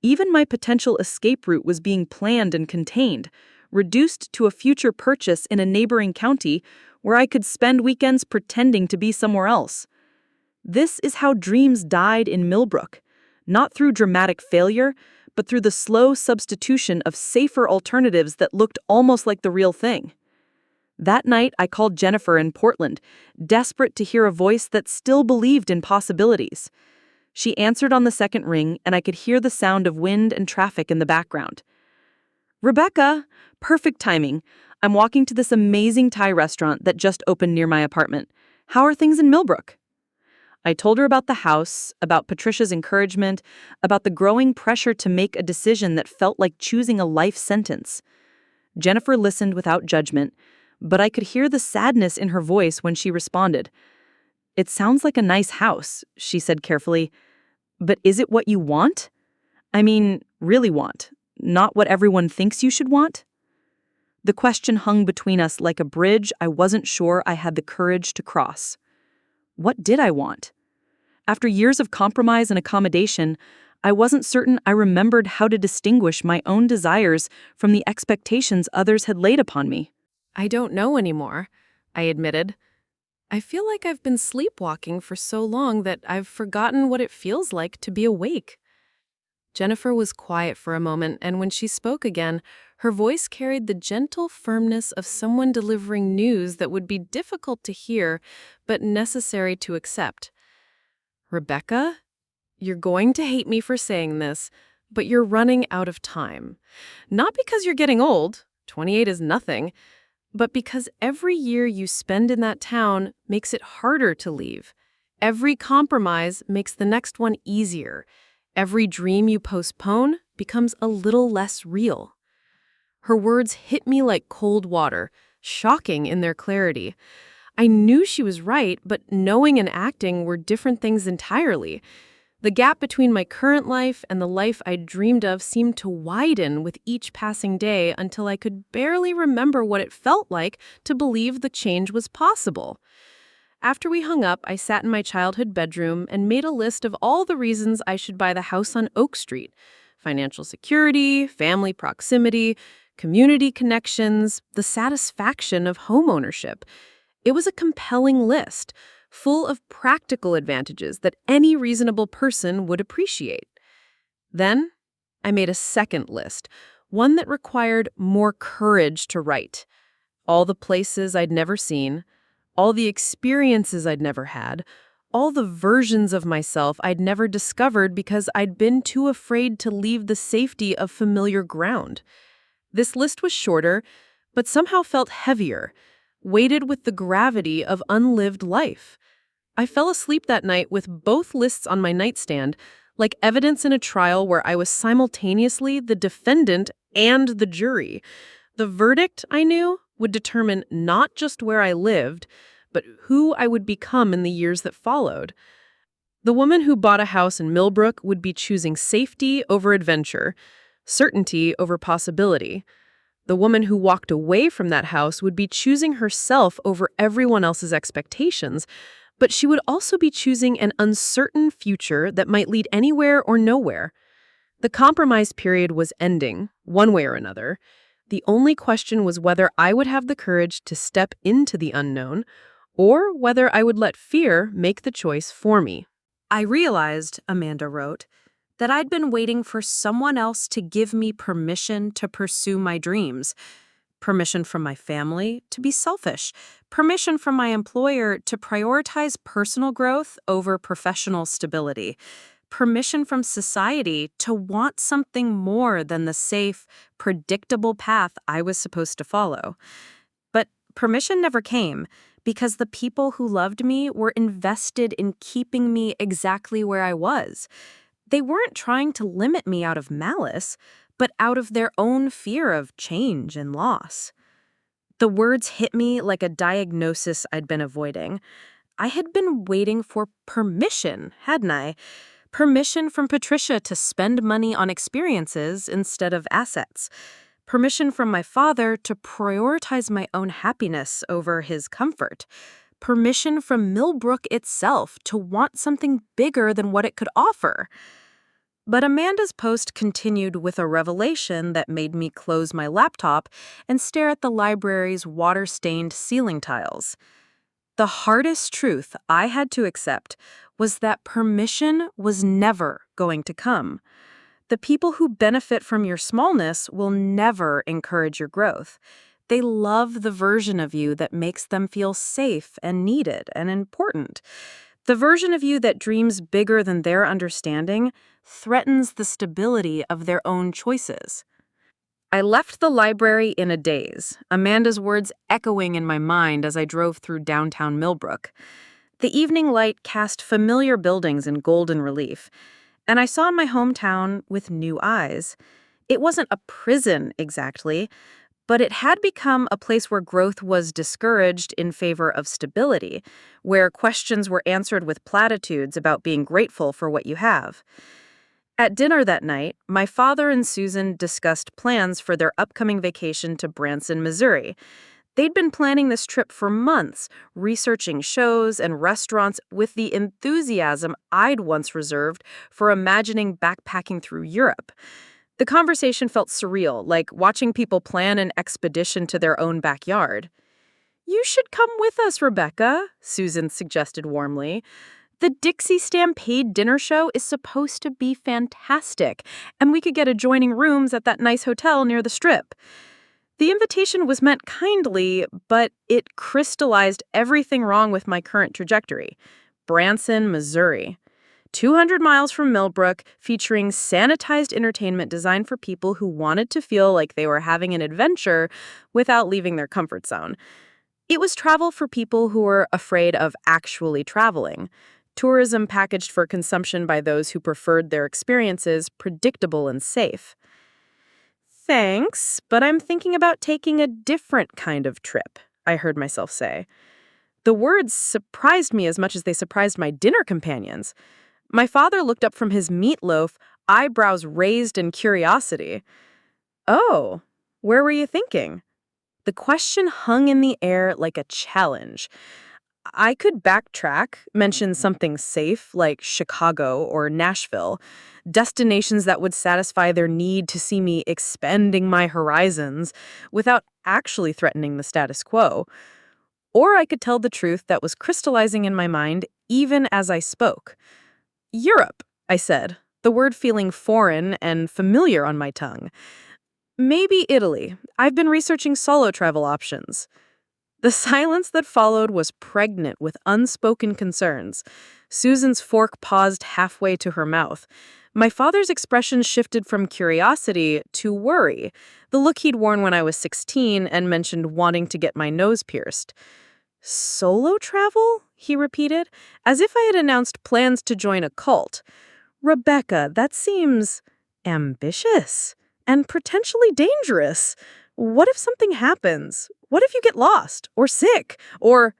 Even my potential escape route was being planned and contained, reduced to a future purchase in a neighboring county where I could spend weekends pretending to be somewhere else. This is how dreams died in Millbrook, not through dramatic failure, but through the slow substitution of safer alternatives that looked almost like the real thing. That night, I called Jennifer in Portland, desperate to hear a voice that still believed in possibilities. She answered on the second ring, and I could hear the sound of wind and traffic in the background. Rebecca, perfect timing. I'm walking to this amazing Thai restaurant that just opened near my apartment. How are things in Millbrook? I told her about the house, about Patricia's encouragement, about the growing pressure to make a decision that felt like choosing a life sentence. Jennifer listened without judgment, but I could hear the sadness in her voice when she responded. "It sounds like a nice house," she said carefully. "But is it what you want? I mean, really want, not what everyone thinks you should want?" The question hung between us like a bridge I wasn't sure I had the courage to cross. What did I want? After years of compromise and accommodation, I wasn't certain I remembered how to distinguish my own desires from the expectations others had laid upon me. I don't know anymore, I admitted. I feel like I've been sleepwalking for so long that I've forgotten what it feels like to be awake. Jennifer was quiet for a moment, and when she spoke again, her voice carried the gentle firmness of someone delivering news that would be difficult to hear, but necessary to accept. "Rebecca, you're going to hate me for saying this, but you're running out of time. Not because you're getting old, 28 is nothing, but because every year you spend in that town makes it harder to leave. Every compromise makes the next one easier. Every dream you postpone becomes a little less real." Her words hit me like cold water, shocking in their clarity. I knew she was right, but knowing and acting were different things entirely. The gap between my current life and the life I'd dreamed of seemed to widen with each passing day until I could barely remember what it felt like to believe the change was possible. After we hung up, I sat in my childhood bedroom and made a list of all the reasons I should buy the house on Oak Street: financial security, family proximity, community connections, the satisfaction of homeownership. It was a compelling list, full of practical advantages that any reasonable person would appreciate. Then, I made a second list, one that required more courage to write. All the places I'd never seen, all the experiences I'd never had, all the versions of myself I'd never discovered because I'd been too afraid to leave the safety of familiar ground. This list was shorter, but somehow felt heavier, weighted with the gravity of unlived life. I fell asleep that night with both lists on my nightstand, like evidence in a trial where I was simultaneously the defendant and the jury. The verdict, I knew, would determine not just where I lived, but who I would become in the years that followed. The woman who bought a house in Millbrook would be choosing safety over adventure, certainty over possibility. The woman who walked away from that house would be choosing herself over everyone else's expectations, but she would also be choosing an uncertain future that might lead anywhere or nowhere. The compromise period was ending, one way or another. The only question was whether I would have the courage to step into the unknown, or whether I would let fear make the choice for me. "I realized," Amanda wrote, "that I'd been waiting for someone else to give me permission to pursue my dreams. Permission from my family to be selfish. Permission from my employer to prioritize personal growth over professional stability. Permission from society to want something more than the safe, predictable path I was supposed to follow. But permission never came because the people who loved me were invested in keeping me exactly where I was. They weren't trying to limit me out of malice, but out of their own fear of change and loss." The words hit me like a diagnosis I'd been avoiding. I had been waiting for permission, hadn't I? Permission from Patricia to spend money on experiences instead of assets. Permission from my father to prioritize my own happiness over his comfort. Permission from Millbrook itself to want something bigger than what it could offer. But Amanda's post continued with a revelation that made me close my laptop and stare at the library's water-stained ceiling tiles. The hardest truth I had to accept was that permission was never going to come. The people who benefit from your smallness will never encourage your growth. They love the version of you that makes them feel safe and needed and important. The version of you that dreams bigger than their understanding threatens the stability of their own choices. I left the library in a daze, Amanda's words echoing in my mind as I drove through downtown Millbrook. The evening light cast familiar buildings in golden relief, and I saw my hometown with new eyes. It wasn't a prison exactly, but it had become a place where growth was discouraged in favor of stability, where questions were answered with platitudes about being grateful for what you have. At dinner that night, my father and Susan discussed plans for their upcoming vacation to Branson, Missouri. They'd been planning this trip for months, researching shows and restaurants with the enthusiasm I'd once reserved for imagining backpacking through Europe. The conversation felt surreal, like watching people plan an expedition to their own backyard. "You should come with us, Rebecca," Susan suggested warmly. "The Dixie Stampede dinner show is supposed to be fantastic, and we could get adjoining rooms at that nice hotel near the Strip." The invitation was meant kindly, but it crystallized everything wrong with my current trajectory. Branson, Missouri. 200 miles from Millbrook, featuring sanitized entertainment designed for people who wanted to feel like they were having an adventure without leaving their comfort zone. It was travel for people who were afraid of actually traveling. Tourism packaged for consumption by those who preferred their experiences predictable and safe. "Thanks, but I'm thinking about taking a different kind of trip," I heard myself say. The words surprised me as much as they surprised my dinner companions. My father looked up from his meatloaf, eyebrows raised in curiosity. "Oh, where were you thinking?" The question hung in the air like a challenge. I could backtrack, mention something safe like Chicago or Nashville, destinations that would satisfy their need to see me expanding my horizons without actually threatening the status quo. Or I could tell the truth that was crystallizing in my mind even as I spoke. "Europe," I said, the word feeling foreign and familiar on my tongue. "Maybe Italy. I've been researching solo travel options." The silence that followed was pregnant with unspoken concerns. Susan's fork paused halfway to her mouth. My father's expression shifted from curiosity to worry, the look he'd worn when I was 16 and mentioned wanting to get my nose pierced. "Solo travel?" he repeated, as if I had announced plans to join a cult. "Rebecca, that seems ambitious and potentially dangerous. What if something happens? What if you get lost or sick or—"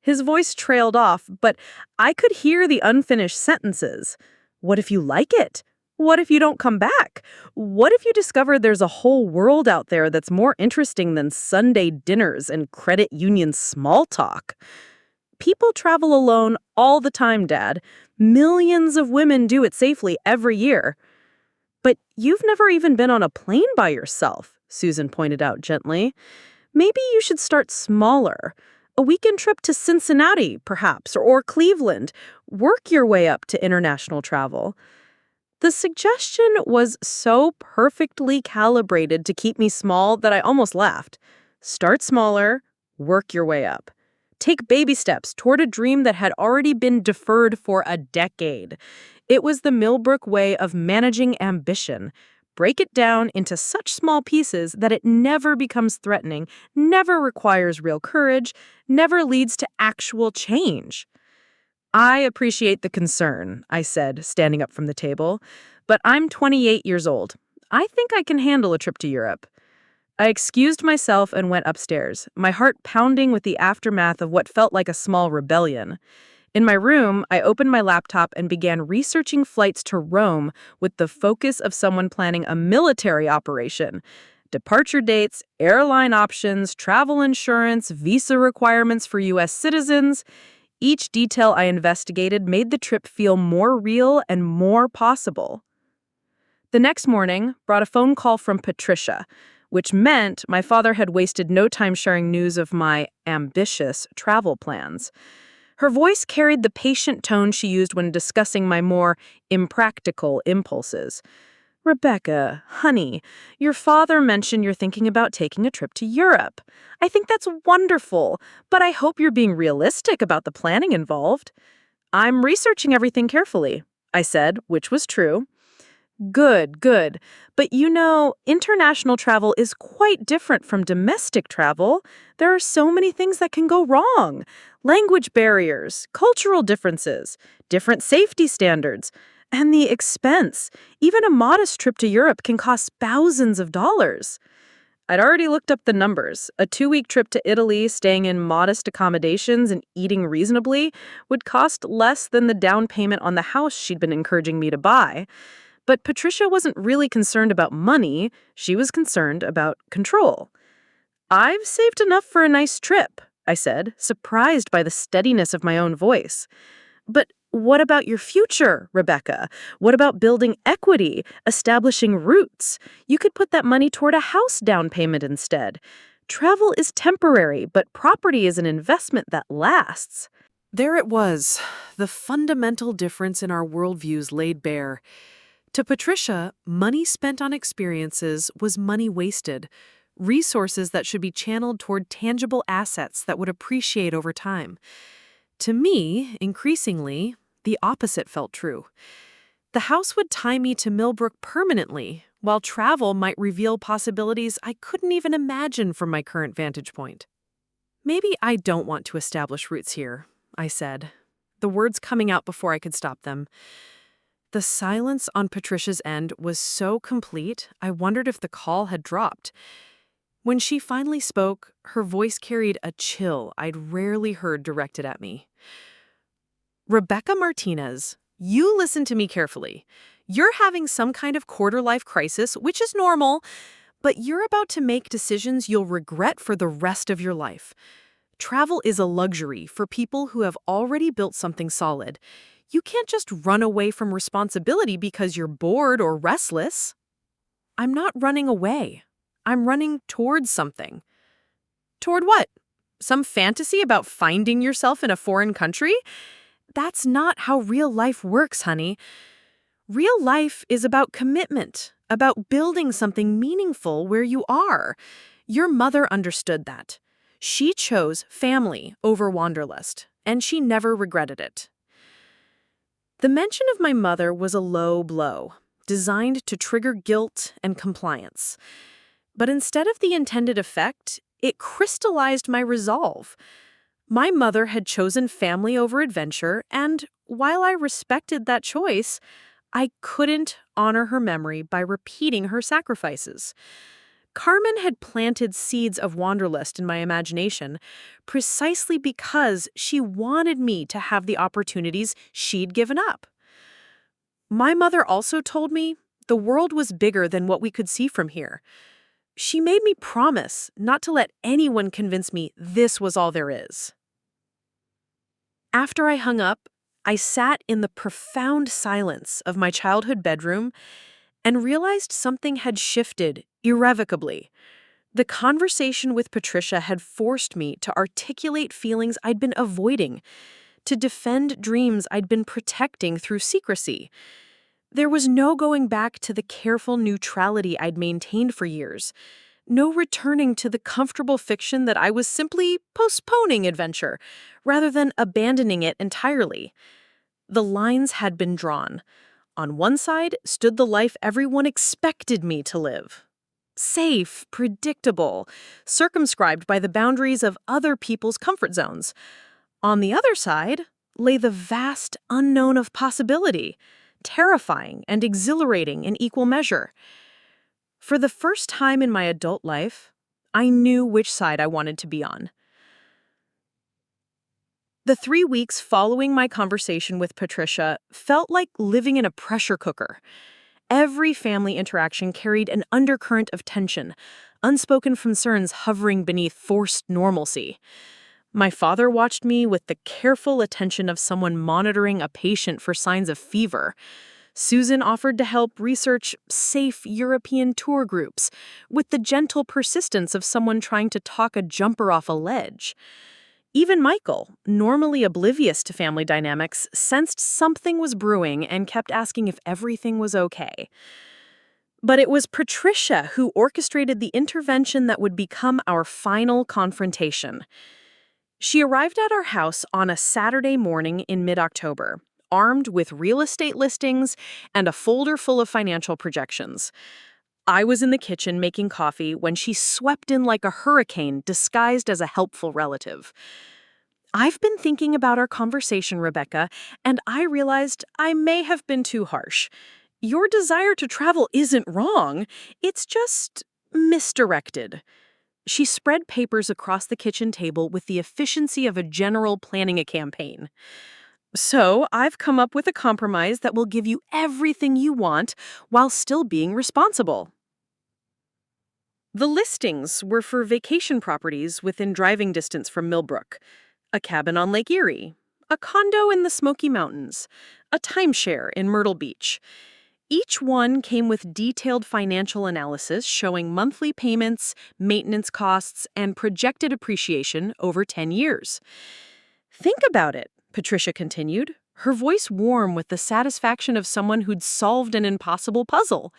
His voice trailed off, but I could hear the unfinished sentences. "What if you like it? What if you don't come back? What if you discover there's a whole world out there that's more interesting than Sunday dinners and credit union small talk?" People travel alone all the time, Dad. Millions of women do it safely every year. "But you've never even been on a plane by yourself," Susan pointed out gently. "Maybe you should start smaller. A weekend trip to Cincinnati, perhaps, or Cleveland. Work your way up to international travel." The suggestion was so perfectly calibrated to keep me small that I almost laughed. Start smaller, work your way up. Take baby steps toward a dream that had already been deferred for a decade. It was the Millbrook way of managing ambition. Break it down into such small pieces that it never becomes threatening, never requires real courage, never leads to actual change. "I appreciate the concern," I said, standing up from the table, "but I'm 28 years old. I think I can handle a trip to Europe." I excused myself and went upstairs, my heart pounding with the aftermath of what felt like a small rebellion. In my room, I opened my laptop and began researching flights to Rome with the focus of someone planning a military operation. Departure dates, airline options, travel insurance, visa requirements for U.S. citizens. Each detail I investigated made the trip feel more real and more possible. The next morning brought a phone call from Patricia, which meant my father had wasted no time sharing news of my ambitious travel plans. Her voice carried the patient tone she used when discussing my more impractical impulses. Rebecca, honey, your father mentioned you're thinking about taking a trip to Europe. I think that's wonderful, but I hope you're being realistic about the planning involved. I'm researching everything carefully, I said, which was true. Good, good. But international travel is quite different from domestic travel. There are so many things that can go wrong. Language barriers, cultural differences, different safety standards, and the expense. Even a modest trip to Europe can cost thousands of dollars. I'd already looked up the numbers. A 2-week trip to Italy, staying in modest accommodations and eating reasonably, would cost less than the down payment on the house she'd been encouraging me to buy. But Patricia wasn't really concerned about money, she was concerned about control. I've saved enough for a nice trip, I said, surprised by the steadiness of my own voice. But what about your future, Rebecca? What about building equity, establishing roots? You could put that money toward a house down payment instead. Travel is temporary, but property is an investment that lasts. There it was, the fundamental difference in our worldviews laid bare. To Patricia, money spent on experiences was money wasted, resources that should be channeled toward tangible assets that would appreciate over time. To me, increasingly, the opposite felt true. The house would tie me to Millbrook permanently, while travel might reveal possibilities I couldn't even imagine from my current vantage point. Maybe I don't want to establish roots here, I said, the words coming out before I could stop them. The silence on Patricia's end was so complete, I wondered if the call had dropped. When she finally spoke, her voice carried a chill I'd rarely heard directed at me. Rebecca Martinez, you listen to me carefully. You're having some kind of quarter-life crisis, which is normal, but you're about to make decisions you'll regret for the rest of your life. Travel is a luxury for people who have already built something solid. You can't just run away from responsibility because you're bored or restless. I'm not running away. I'm running towards something. Toward what? Some fantasy about finding yourself in a foreign country? That's not how real life works, honey. Real life is about commitment, about building something meaningful where you are. Your mother understood that. She chose family over wanderlust, and she never regretted it. The mention of my mother was a low blow, designed to trigger guilt and compliance. But instead of the intended effect, it crystallized my resolve. My mother had chosen family over adventure, and while I respected that choice, I couldn't honor her memory by repeating her sacrifices. Carmen had planted seeds of wanderlust in my imagination precisely because she wanted me to have the opportunities she'd given up. My mother also told me the world was bigger than what we could see from here. She made me promise not to let anyone convince me this was all there is. After I hung up, I sat in the profound silence of my childhood bedroom and realized something had shifted irrevocably. The conversation with Patricia had forced me to articulate feelings I'd been avoiding, to defend dreams I'd been protecting through secrecy. There was no going back to the careful neutrality I'd maintained for years, no returning to the comfortable fiction that I was simply postponing adventure, rather than abandoning it entirely. The lines had been drawn. On one side stood the life everyone expected me to live. Safe, predictable, circumscribed by the boundaries of other people's comfort zones. On the other side lay the vast unknown of possibility, terrifying and exhilarating in equal measure. For the first time in my adult life, I knew which side I wanted to be on. The 3 weeks following my conversation with Patricia felt like living in a pressure cooker. Every family interaction carried an undercurrent of tension, unspoken concerns hovering beneath forced normalcy. My father watched me with the careful attention of someone monitoring a patient for signs of fever. Susan offered to help research safe European tour groups with the gentle persistence of someone trying to talk a jumper off a ledge. Even Michael, normally oblivious to family dynamics, sensed something was brewing and kept asking if everything was okay. But it was Patricia who orchestrated the intervention that would become our final confrontation. She arrived at our house on a Saturday morning in mid-October, armed with real estate listings and a folder full of financial projections. I was in the kitchen making coffee when she swept in like a hurricane disguised as a helpful relative. "I've been thinking about our conversation, Rebecca, and I realized I may have been too harsh. Your desire to travel isn't wrong, it's just misdirected." She spread papers across the kitchen table with the efficiency of a general planning a campaign. "So, I've come up with a compromise that will give you everything you want while still being responsible." The listings were for vacation properties within driving distance from Millbrook, a cabin on Lake Erie, a condo in the Smoky Mountains, a timeshare in Myrtle Beach. Each one came with detailed financial analysis showing monthly payments, maintenance costs, and projected appreciation over 10 years. "Think about it," Patricia continued, her voice warm with the satisfaction of someone who'd solved an impossible puzzle.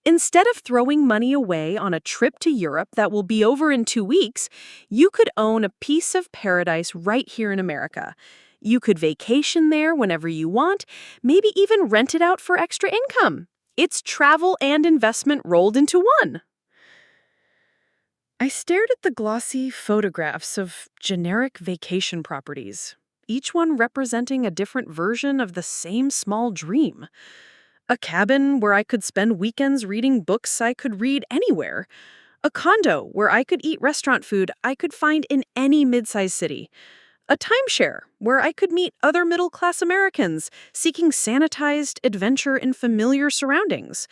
"Instead of throwing money away on a trip to Europe that will be over in 2 weeks, you could own a piece of paradise right here in America. You could vacation there whenever you want, maybe even rent it out for extra income. It's travel and investment rolled into one." I stared at the glossy photographs of generic vacation properties, each one representing a different version of the same small dream. A cabin where I could spend weekends reading books I could read anywhere. A condo where I could eat restaurant food I could find in any mid-sized city. A timeshare where I could meet other middle-class Americans seeking sanitized adventure in familiar surroundings.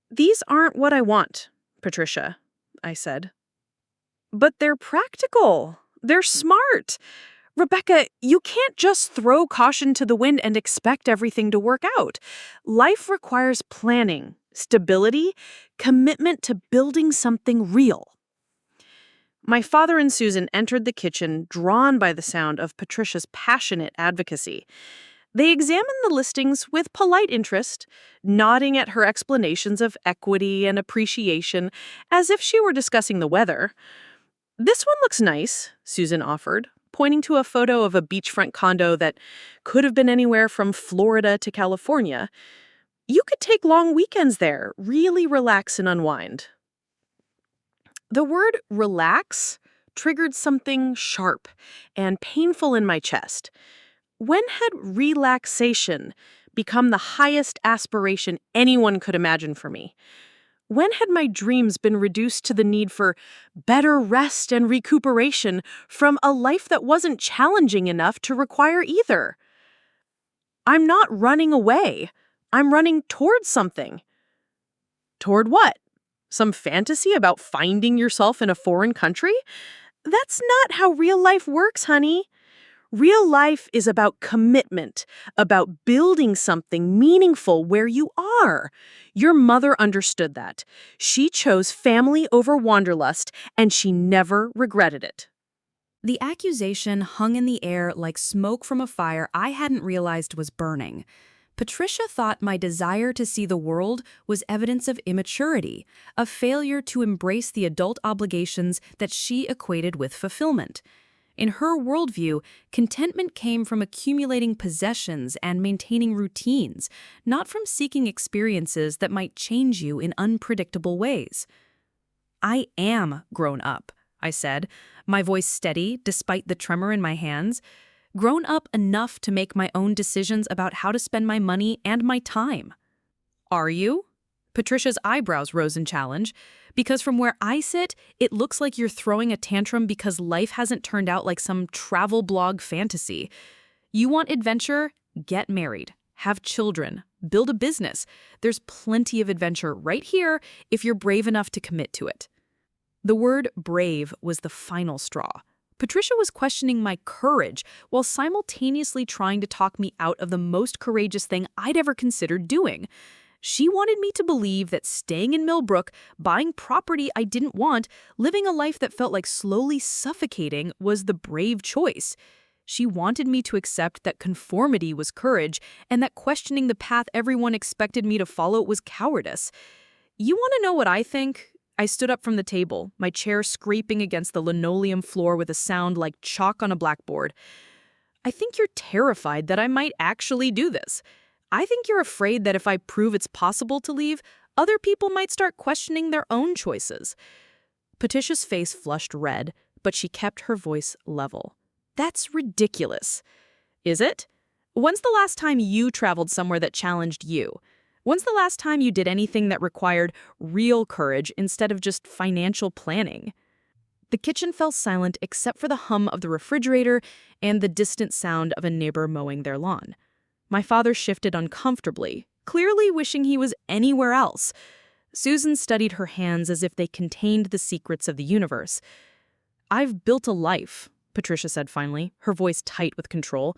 "These aren't what I want, Patricia," I said. "But they're practical. They're smart. Rebecca, you can't just throw caution to the wind and expect everything to work out. Life requires planning, stability, commitment to building something real." My father and Susan entered the kitchen, drawn by the sound of Patricia's passionate advocacy. They examined the listings with polite interest, nodding at her explanations of equity and appreciation as if she were discussing the weather. "This one looks nice," Susan offered, pointing to a photo of a beachfront condo that could have been anywhere from Florida to California. "You could take long weekends there, really relax and unwind." The word relax triggered something sharp and painful in my chest. When had relaxation become the highest aspiration anyone could imagine for me? When had my dreams been reduced to the need for better rest and recuperation from a life that wasn't challenging enough to require either? I'm not running away. I'm running towards something. Toward what? Some fantasy about finding yourself in a foreign country? That's not how real life works, honey. Real life is about commitment, about building something meaningful where you are. Your mother understood that. She chose family over wanderlust, and she never regretted it. The accusation hung in the air like smoke from a fire I hadn't realized was burning. Patricia thought my desire to see the world was evidence of immaturity, a failure to embrace the adult obligations that she equated with fulfillment. In her worldview, contentment came from accumulating possessions and maintaining routines, not from seeking experiences that might change you in unpredictable ways. "I am grown up," I said, my voice steady despite the tremor in my hands. "Grown up enough to make my own decisions about how to spend my money and my time." "Are you?" Patricia's eyebrows rose in challenge, because from where I sit, it looks like you're throwing a tantrum because life hasn't turned out like some travel blog fantasy. You want adventure? Get married, have children, build a business. There's plenty of adventure right here if you're brave enough to commit to it. The word brave was the final straw. Patricia was questioning my courage while simultaneously trying to talk me out of the most courageous thing I'd ever considered doing. She wanted me to believe that staying in Millbrook, buying property I didn't want, living a life that felt like slowly suffocating was the brave choice. She wanted me to accept that conformity was courage and that questioning the path everyone expected me to follow was cowardice. You want to know what I think? I stood up from the table, my chair scraping against the linoleum floor with a sound like chalk on a blackboard. I think you're terrified that I might actually do this. I think you're afraid that if I prove it's possible to leave, other people might start questioning their own choices. Patricia's face flushed red, but she kept her voice level. That's ridiculous. Is it? When's the last time you traveled somewhere that challenged you? When's the last time you did anything that required real courage instead of just financial planning? The kitchen fell silent except for the hum of the refrigerator and the distant sound of a neighbor mowing their lawn. My father shifted uncomfortably, clearly wishing he was anywhere else. Susan studied her hands as if they contained the secrets of the universe. I've built a life, Patricia said finally, her voice tight with control.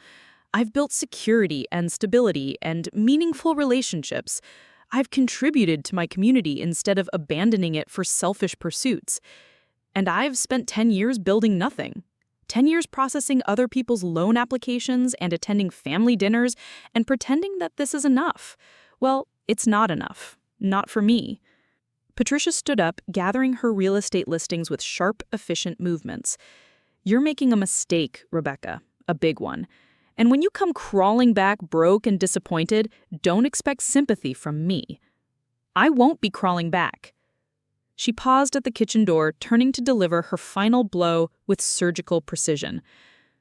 I've built security and stability and meaningful relationships. I've contributed to my community instead of abandoning it for selfish pursuits. And I've spent 10 years building nothing. 10 years processing other people's loan applications and attending family dinners and pretending that this is enough. Well, it's not enough. Not for me. Patricia stood up, gathering her real estate listings with sharp, efficient movements. You're making a mistake, Rebecca, a big one. And when you come crawling back broke and disappointed, don't expect sympathy from me. I won't be crawling back. She paused at the kitchen door, turning to deliver her final blow with surgical precision.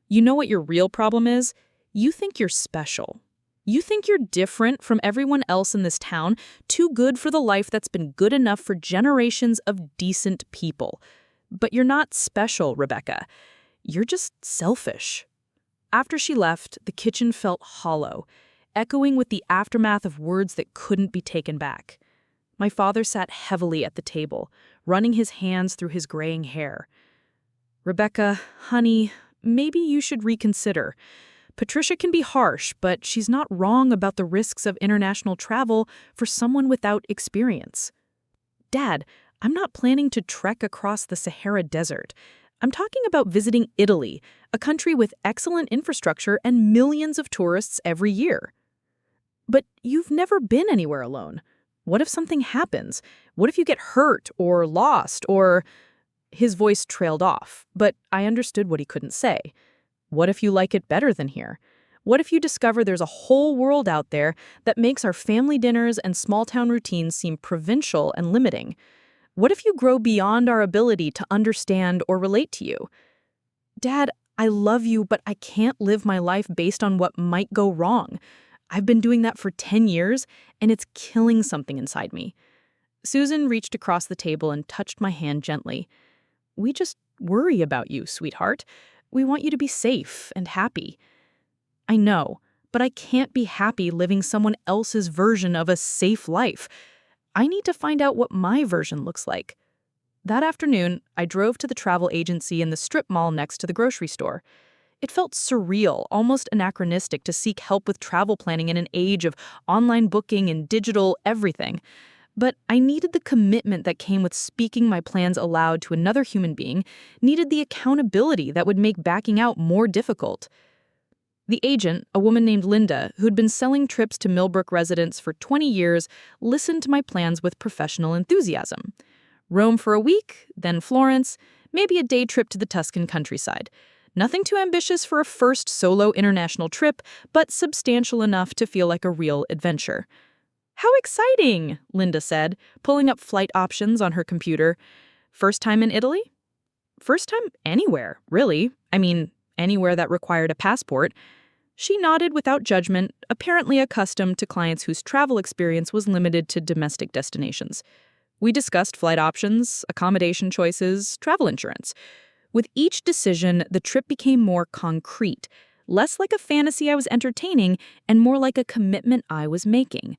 You know what your real problem is? You think you're special. You think you're different from everyone else in this town, too good for the life that's been good enough for generations of decent people. But you're not special, Rebecca. You're just selfish. After she left, the kitchen felt hollow, echoing with the aftermath of words that couldn't be taken back. My father sat heavily at the table, running his hands through his graying hair. Rebecca, honey, maybe you should reconsider. Patricia can be harsh, but she's not wrong about the risks of international travel for someone without experience. Dad, I'm not planning to trek across the Sahara Desert. I'm talking about visiting Italy, a country with excellent infrastructure and millions of tourists every year. But you've never been anywhere alone. What if something happens? What if you get hurt or lost or... His voice trailed off, but I understood what he couldn't say. What if you like it better than here? What if you discover there's a whole world out there that makes our family dinners and small-town routines seem provincial and limiting? What if you grow beyond our ability to understand or relate to you? Dad, I love you, but I can't live my life based on what might go wrong. I've been doing that for 10 years, and it's killing something inside me. Susan reached across the table and touched my hand gently. We just worry about you, sweetheart. We want you to be safe and happy. I know, but I can't be happy living someone else's version of a safe life. I need to find out what my version looks like. That afternoon, I drove to the travel agency in the strip mall next to the grocery store. It felt surreal, almost anachronistic to seek help with travel planning in an age of online booking and digital everything. But I needed the commitment that came with speaking my plans aloud to another human being, needed the accountability that would make backing out more difficult. The agent, a woman named Linda, who'd been selling trips to Millbrook residents for 20 years, listened to my plans with professional enthusiasm. Rome for a week, then Florence, maybe a day trip to the Tuscan countryside. Nothing too ambitious for a first solo international trip, but substantial enough to feel like a real adventure. How exciting, Linda said, pulling up flight options on her computer. First time in Italy? First time anywhere, really. I mean, anywhere that required a passport. She nodded without judgment, apparently accustomed to clients whose travel experience was limited to domestic destinations. We discussed flight options, accommodation choices, travel insurance. With each decision, the trip became more concrete, less like a fantasy I was entertaining and more like a commitment I was making.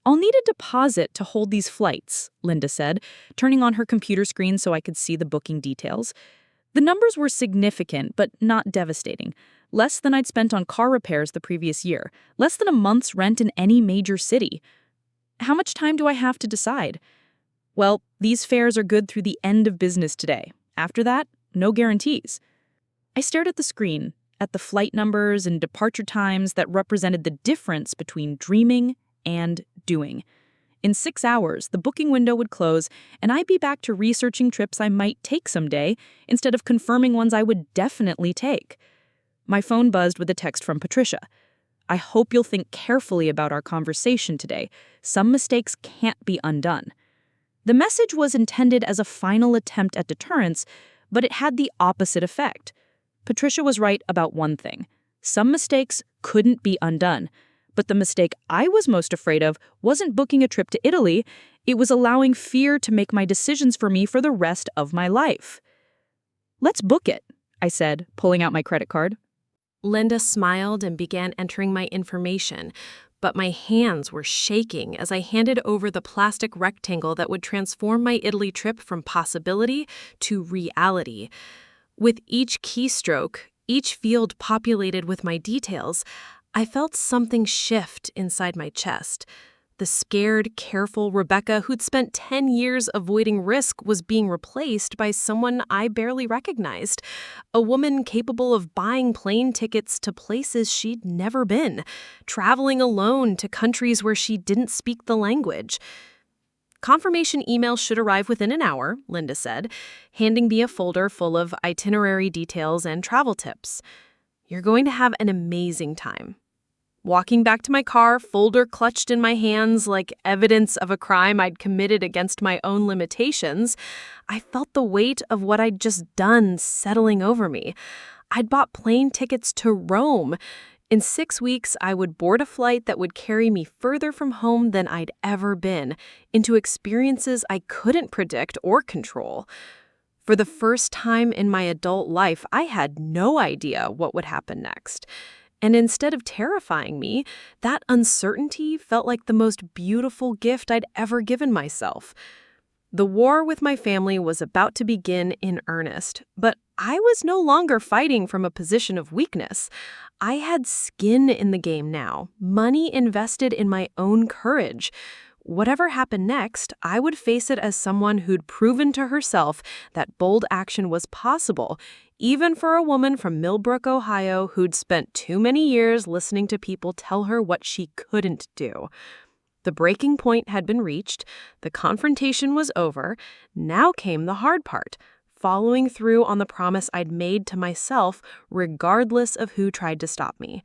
"I'll need a deposit to hold these flights," Linda said, turning on her computer screen so I could see the booking details. The numbers were significant, but not devastating. Less than I'd spent on car repairs the previous year, less than a month's rent in any major city. "How much time do I have to decide?" "Well, these fares are good through the end of business today. After that, no guarantees." I stared at the screen, at the flight numbers and departure times that represented the difference between dreaming and doing. In 6 hours, the booking window would close, and I'd be back to researching trips I might take someday instead of confirming ones I would definitely take. My phone buzzed with a text from Patricia. "I hope you'll think carefully about our conversation today. Some mistakes can't be undone." The message was intended as a final attempt at deterrence, but it had the opposite effect. Patricia was right about one thing. Some mistakes couldn't be undone. But the mistake I was most afraid of wasn't booking a trip to Italy, it was allowing fear to make my decisions for me for the rest of my life. "Let's book it," I said, pulling out my credit card. Linda smiled and began entering my information, but my hands were shaking as I handed over the plastic rectangle that would transform my Italy trip from possibility to reality. With each keystroke, each field populated with my details, I felt something shift inside my chest. The scared, careful Rebecca who'd spent 10 years avoiding risk was being replaced by someone I barely recognized, a woman capable of buying plane tickets to places she'd never been, traveling alone to countries where she didn't speak the language. "Confirmation email should arrive within an hour," Linda said, handing me a folder full of itinerary details and travel tips. "You're going to have an amazing time." Walking back to my car, folder clutched in my hands like evidence of a crime I'd committed against my own limitations, I felt the weight of what I'd just done settling over me. I'd bought plane tickets to Rome. In 6 weeks, I would board a flight that would carry me further from home than I'd ever been, into experiences I couldn't predict or control. For the first time in my adult life, I had no idea what would happen next. And instead of terrifying me, that uncertainty felt like the most beautiful gift I'd ever given myself. The war with my family was about to begin in earnest, but I was no longer fighting from a position of weakness. I had skin in the game now, money invested in my own courage. Whatever happened next, I would face it as someone who'd proven to herself that bold action was possible, even for a woman from Millbrook, Ohio, who'd spent too many years listening to people tell her what she couldn't do. The breaking point had been reached, the confrontation was over, now came the hard part, following through on the promise I'd made to myself, regardless of who tried to stop me.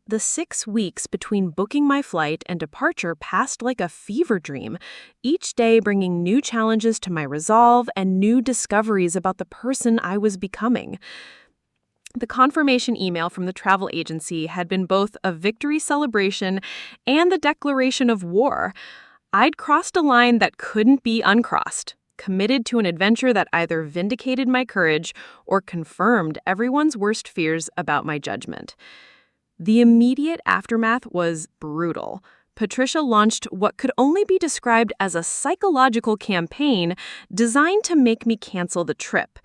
The 6 weeks between booking my flight and departure passed like a fever dream, each day bringing new challenges to my resolve and new discoveries about the person I was becoming. The confirmation email from the travel agency had been both a victory celebration and the declaration of war. I'd crossed a line that couldn't be uncrossed, committed to an adventure that either vindicated my courage or confirmed everyone's worst fears about my judgment. The immediate aftermath was brutal. Patricia launched what could only be described as a psychological campaign designed to make me cancel the trip.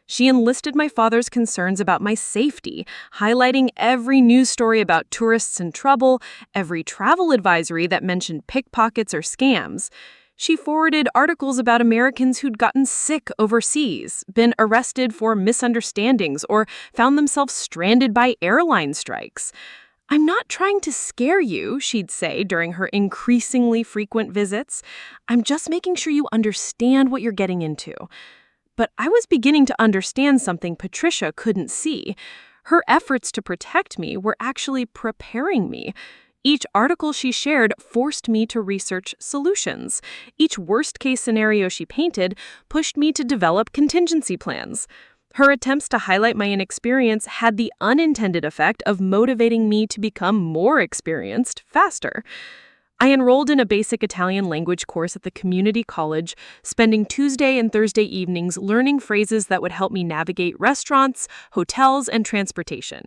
She enlisted my father's concerns about my safety, highlighting every news story about tourists in trouble, every travel advisory that mentioned pickpockets or scams. She forwarded articles about Americans who'd gotten sick overseas, been arrested for misunderstandings, or found themselves stranded by airline strikes. "I'm not trying to scare you," she'd say during her increasingly frequent visits. "I'm just making sure you understand what you're getting into." But I was beginning to understand something Patricia couldn't see. Her efforts to protect me were actually preparing me. Each article she shared forced me to research solutions. Each worst-case scenario she painted pushed me to develop contingency plans. Her attempts to highlight my inexperience had the unintended effect of motivating me to become more experienced faster. I enrolled in a basic Italian language course at the community college, spending Tuesday and Thursday evenings learning phrases that would help me navigate restaurants, hotels, and transportation.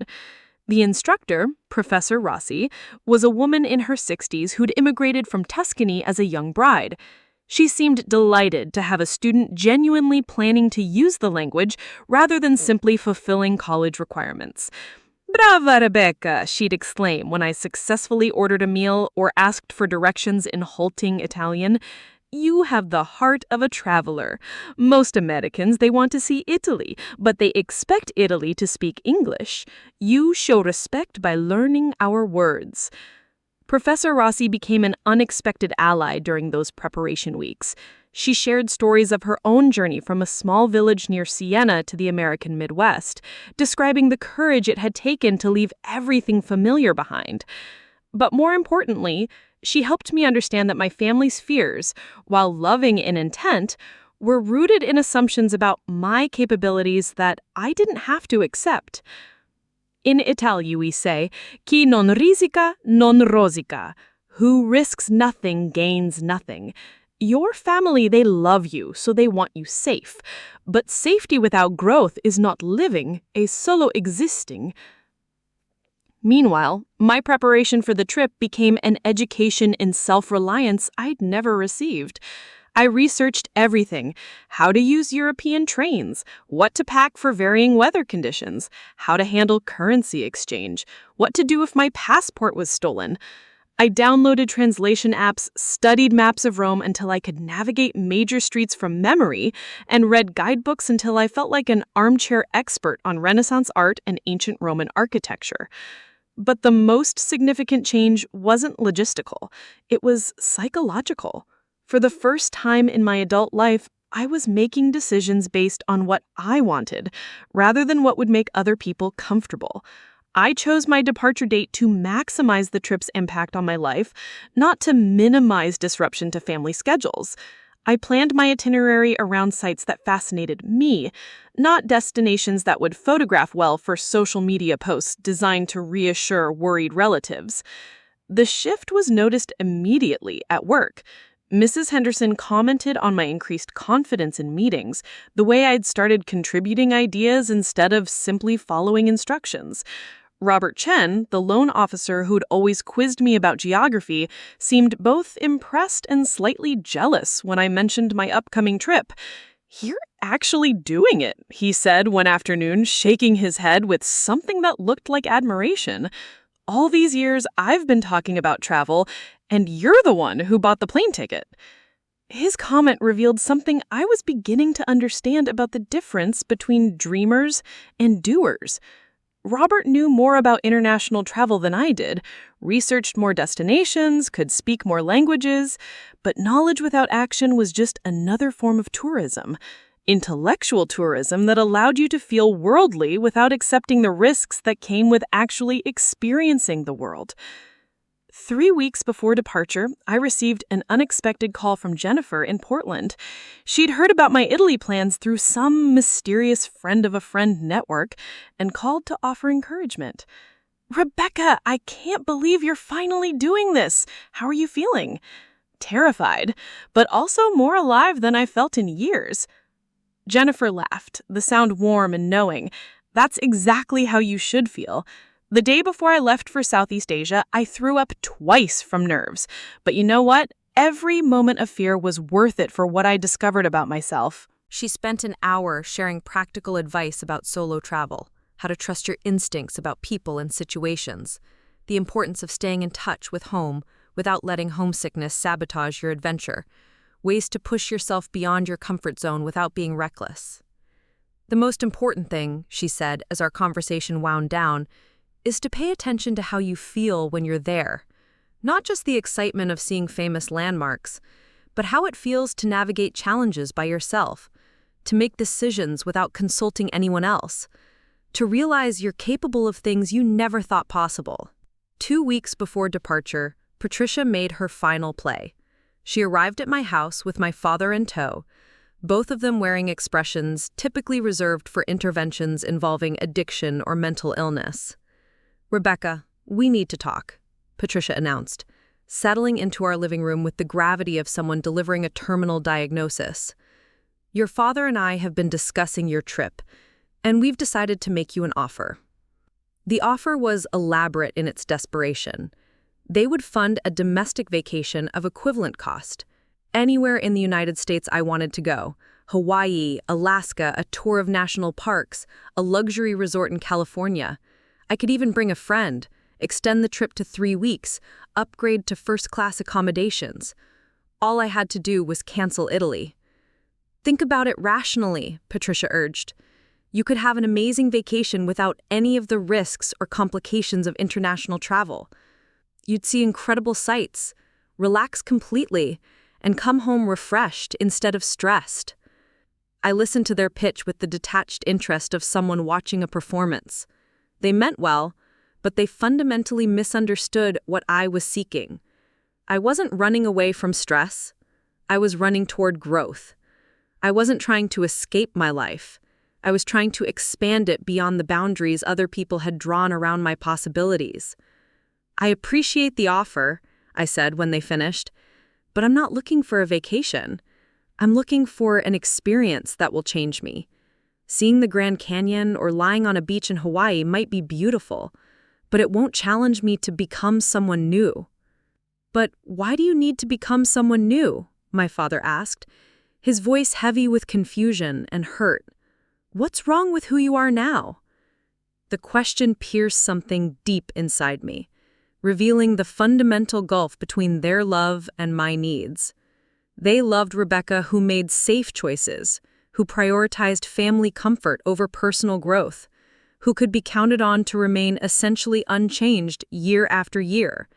The instructor, Professor Rossi, was a woman in her 60s who'd immigrated from Tuscany as a young bride. She seemed delighted to have a student genuinely planning to use the language rather than simply fulfilling college requirements. "Brava, Rebecca," she'd exclaim when I successfully ordered a meal or asked for directions in halting Italian. "You have the heart of a traveler. Most Americans, they want to see Italy, but they expect Italy to speak English. You show respect by learning our words." Professor Rossi became an unexpected ally during those preparation weeks. She shared stories of her own journey from a small village near Siena to the American Midwest, describing the courage it had taken to leave everything familiar behind. But more importantly, she helped me understand that my family's fears, while loving in intent, were rooted in assumptions about my capabilities that I didn't have to accept. In Italy, we say, "Chi non risica, non rosica." Who risks nothing gains nothing. Your family, they love you, so they want you safe. But safety without growth is not living, è solo existing. Meanwhile, my preparation for the trip became an education in self-reliance I'd never received. I researched everything: how to use European trains, what to pack for varying weather conditions, how to handle currency exchange, what to do if my passport was stolen. I downloaded translation apps, studied maps of Rome until I could navigate major streets from memory, and read guidebooks until I felt like an armchair expert on Renaissance art and ancient Roman architecture. But the most significant change wasn't logistical. It was psychological. For the first time in my adult life, I was making decisions based on what I wanted, rather than what would make other people comfortable. I chose my departure date to maximize the trip's impact on my life, not to minimize disruption to family schedules. I planned my itinerary around sites that fascinated me, not destinations that would photograph well for social media posts designed to reassure worried relatives. The shift was noticed immediately at work. Mrs. Henderson commented on my increased confidence in meetings, the way I'd started contributing ideas instead of simply following instructions. Robert Chen, the loan officer who'd always quizzed me about geography, seemed both impressed and slightly jealous when I mentioned my upcoming trip. "You're actually doing it," he said one afternoon, shaking his head with something that looked like admiration. "All these years I've been talking about travel, and you're the one who bought the plane ticket." His comment revealed something I was beginning to understand about the difference between dreamers and doers. Robert knew more about international travel than I did, researched more destinations, could speak more languages, but knowledge without action was just another form of tourism. Intellectual tourism that allowed you to feel worldly without accepting the risks that came with actually experiencing the world. 3 weeks before departure, I received an unexpected call from Jennifer in Portland. She'd heard about my Italy plans through some mysterious friend of a friend network and called to offer encouragement. "Rebecca, I can't believe you're finally doing this. How are you feeling?" Terrified, but also more alive than I felt in years. Jennifer laughed, the sound warm and knowing. "That's exactly how you should feel. The day before I left for Southeast Asia, I threw up twice from nerves. But you know what? Every moment of fear was worth it for what I discovered about myself." She spent an hour sharing practical advice about solo travel, how to trust your instincts about people and situations, the importance of staying in touch with home without letting homesickness sabotage your adventure, ways to push yourself beyond your comfort zone without being reckless. "The most important thing," she said as our conversation wound down, "is to pay attention to how you feel when you're there. Not just the excitement of seeing famous landmarks, but how it feels to navigate challenges by yourself, to make decisions without consulting anyone else, to realize you're capable of things you never thought possible." 2 weeks before departure, Patricia made her final play. She arrived at my house with my father in tow, both of them wearing expressions typically reserved for interventions involving addiction or mental illness. "Rebecca, we need to talk," Patricia announced, settling into our living room with the gravity of someone delivering a terminal diagnosis. "Your father and I have been discussing your trip, and we've decided to make you an offer." The offer was elaborate in its desperation. They would fund a domestic vacation of equivalent cost, anywhere in the United States I wanted to go: Hawaii, Alaska, a tour of national parks, a luxury resort in California. I could even bring a friend, extend the trip to 3 weeks, upgrade to first-class accommodations. All I had to do was cancel Italy. "Think about it rationally," Patricia urged. "You could have an amazing vacation without any of the risks or complications of international travel. You'd see incredible sights, relax completely, and come home refreshed instead of stressed." I listened to their pitch with the detached interest of someone watching a performance. They meant well, but they fundamentally misunderstood what I was seeking. I wasn't running away from stress. I was running toward growth. I wasn't trying to escape my life. I was trying to expand it beyond the boundaries other people had drawn around my possibilities. "I appreciate the offer," I said when they finished, "but I'm not looking for a vacation. I'm looking for an experience that will change me. Seeing the Grand Canyon or lying on a beach in Hawaii might be beautiful, but it won't challenge me to become someone new." "But why do you need to become someone new?" my father asked, his voice heavy with confusion and hurt. "What's wrong with who you are now?" The question pierced something deep inside me, revealing the fundamental gulf between their love and my needs. They loved Rebecca, who made safe choices, who prioritized family comfort over personal growth, who could be counted on to remain essentially unchanged year after year.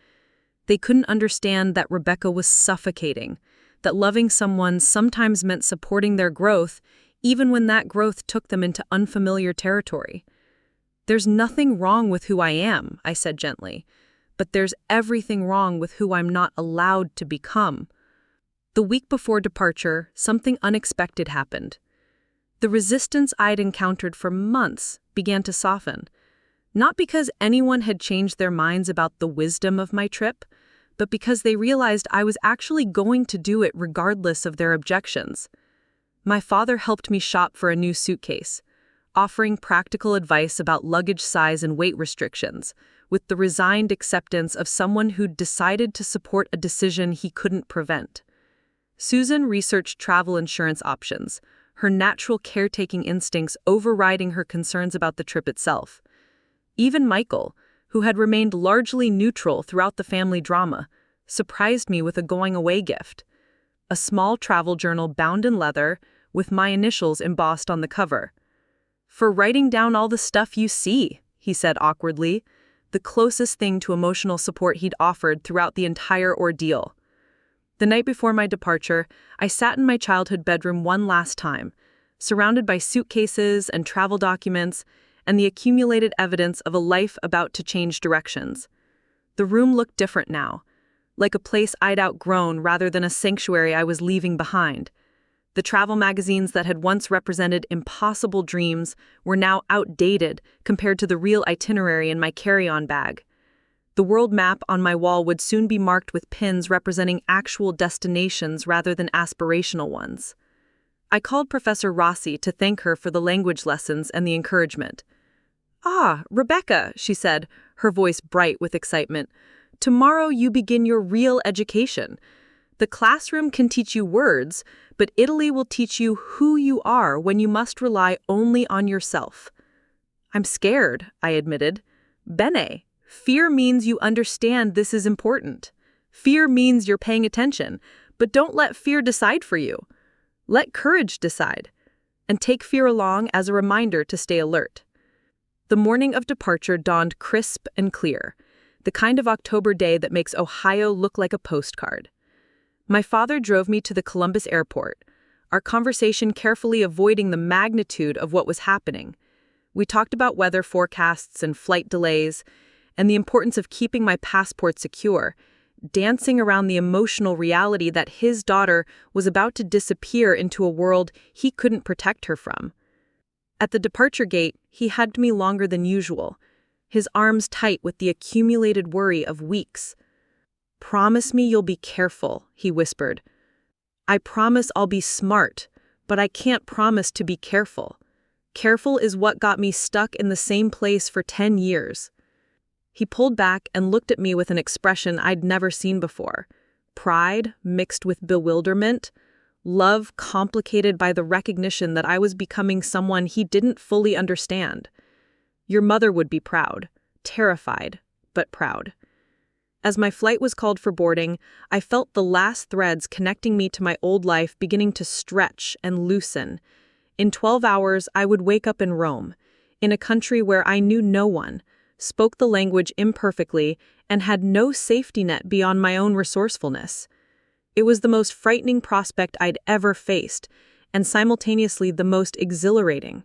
They couldn't understand that Rebecca was suffocating, that loving someone sometimes meant supporting their growth, even when that growth took them into unfamiliar territory. "There's nothing wrong with who I am," I said gently, "but there's everything wrong with who I'm not allowed to become." The week before departure, something unexpected happened. The resistance I'd encountered for months began to soften, not because anyone had changed their minds about the wisdom of my trip, but because they realized I was actually going to do it regardless of their objections. My father helped me shop for a new suitcase, offering practical advice about luggage size and weight restrictions, with the resigned acceptance of someone who'd decided to support a decision he couldn't prevent. Susan researched travel insurance options, her natural caretaking instincts overriding her concerns about the trip itself. Even Michael, who had remained largely neutral throughout the family drama, surprised me with a going-away gift: a small travel journal bound in leather with my initials embossed on the cover. "For writing down all the stuff you see," he said awkwardly, the closest thing to emotional support he'd offered throughout the entire ordeal. The night before my departure, I sat in my childhood bedroom one last time, surrounded by suitcases and travel documents and the accumulated evidence of a life about to change directions. The room looked different now, like a place I'd outgrown rather than a sanctuary I was leaving behind. The travel magazines that had once represented impossible dreams were now outdated compared to the real itinerary in my carry-on bag. The world map on my wall would soon be marked with pins representing actual destinations rather than aspirational ones. I called Professor Rossi to thank her for the language lessons and the encouragement. "Ah, Rebecca," she said, her voice bright with excitement, "tomorrow you begin your real education. The classroom can teach you words, but Italy will teach you who you are when you must rely only on yourself." "I'm scared," I admitted. "Bene. Fear means you understand this is important. Fear means you're paying attention, but don't let fear decide for you. Let courage decide, and take fear along as a reminder to stay alert." The morning of departure dawned crisp and clear, the kind of October day that makes Ohio look like a postcard. My father drove me to the Columbus airport, our conversation carefully avoiding the magnitude of what was happening. We talked about weather forecasts and flight delays, and the importance of keeping my passport secure, dancing around the emotional reality that his daughter was about to disappear into a world he couldn't protect her from. At the departure gate, he hugged me longer than usual, his arms tight with the accumulated worry of weeks. "Promise me you'll be careful," he whispered. "I promise I'll be smart, but I can't promise to be careful. Careful is what got me stuck in the same place for 10 years. He pulled back and looked at me with an expression I'd never seen before. Pride mixed with bewilderment, love complicated by the recognition that I was becoming someone he didn't fully understand. Your mother would be proud, terrified, but proud. As my flight was called for boarding, I felt the last threads connecting me to my old life beginning to stretch and loosen. In 12 hours, I would wake up in Rome, in a country where I knew no one, spoke the language imperfectly, and had no safety net beyond my own resourcefulness. It was the most frightening prospect I'd ever faced, and simultaneously the most exhilarating.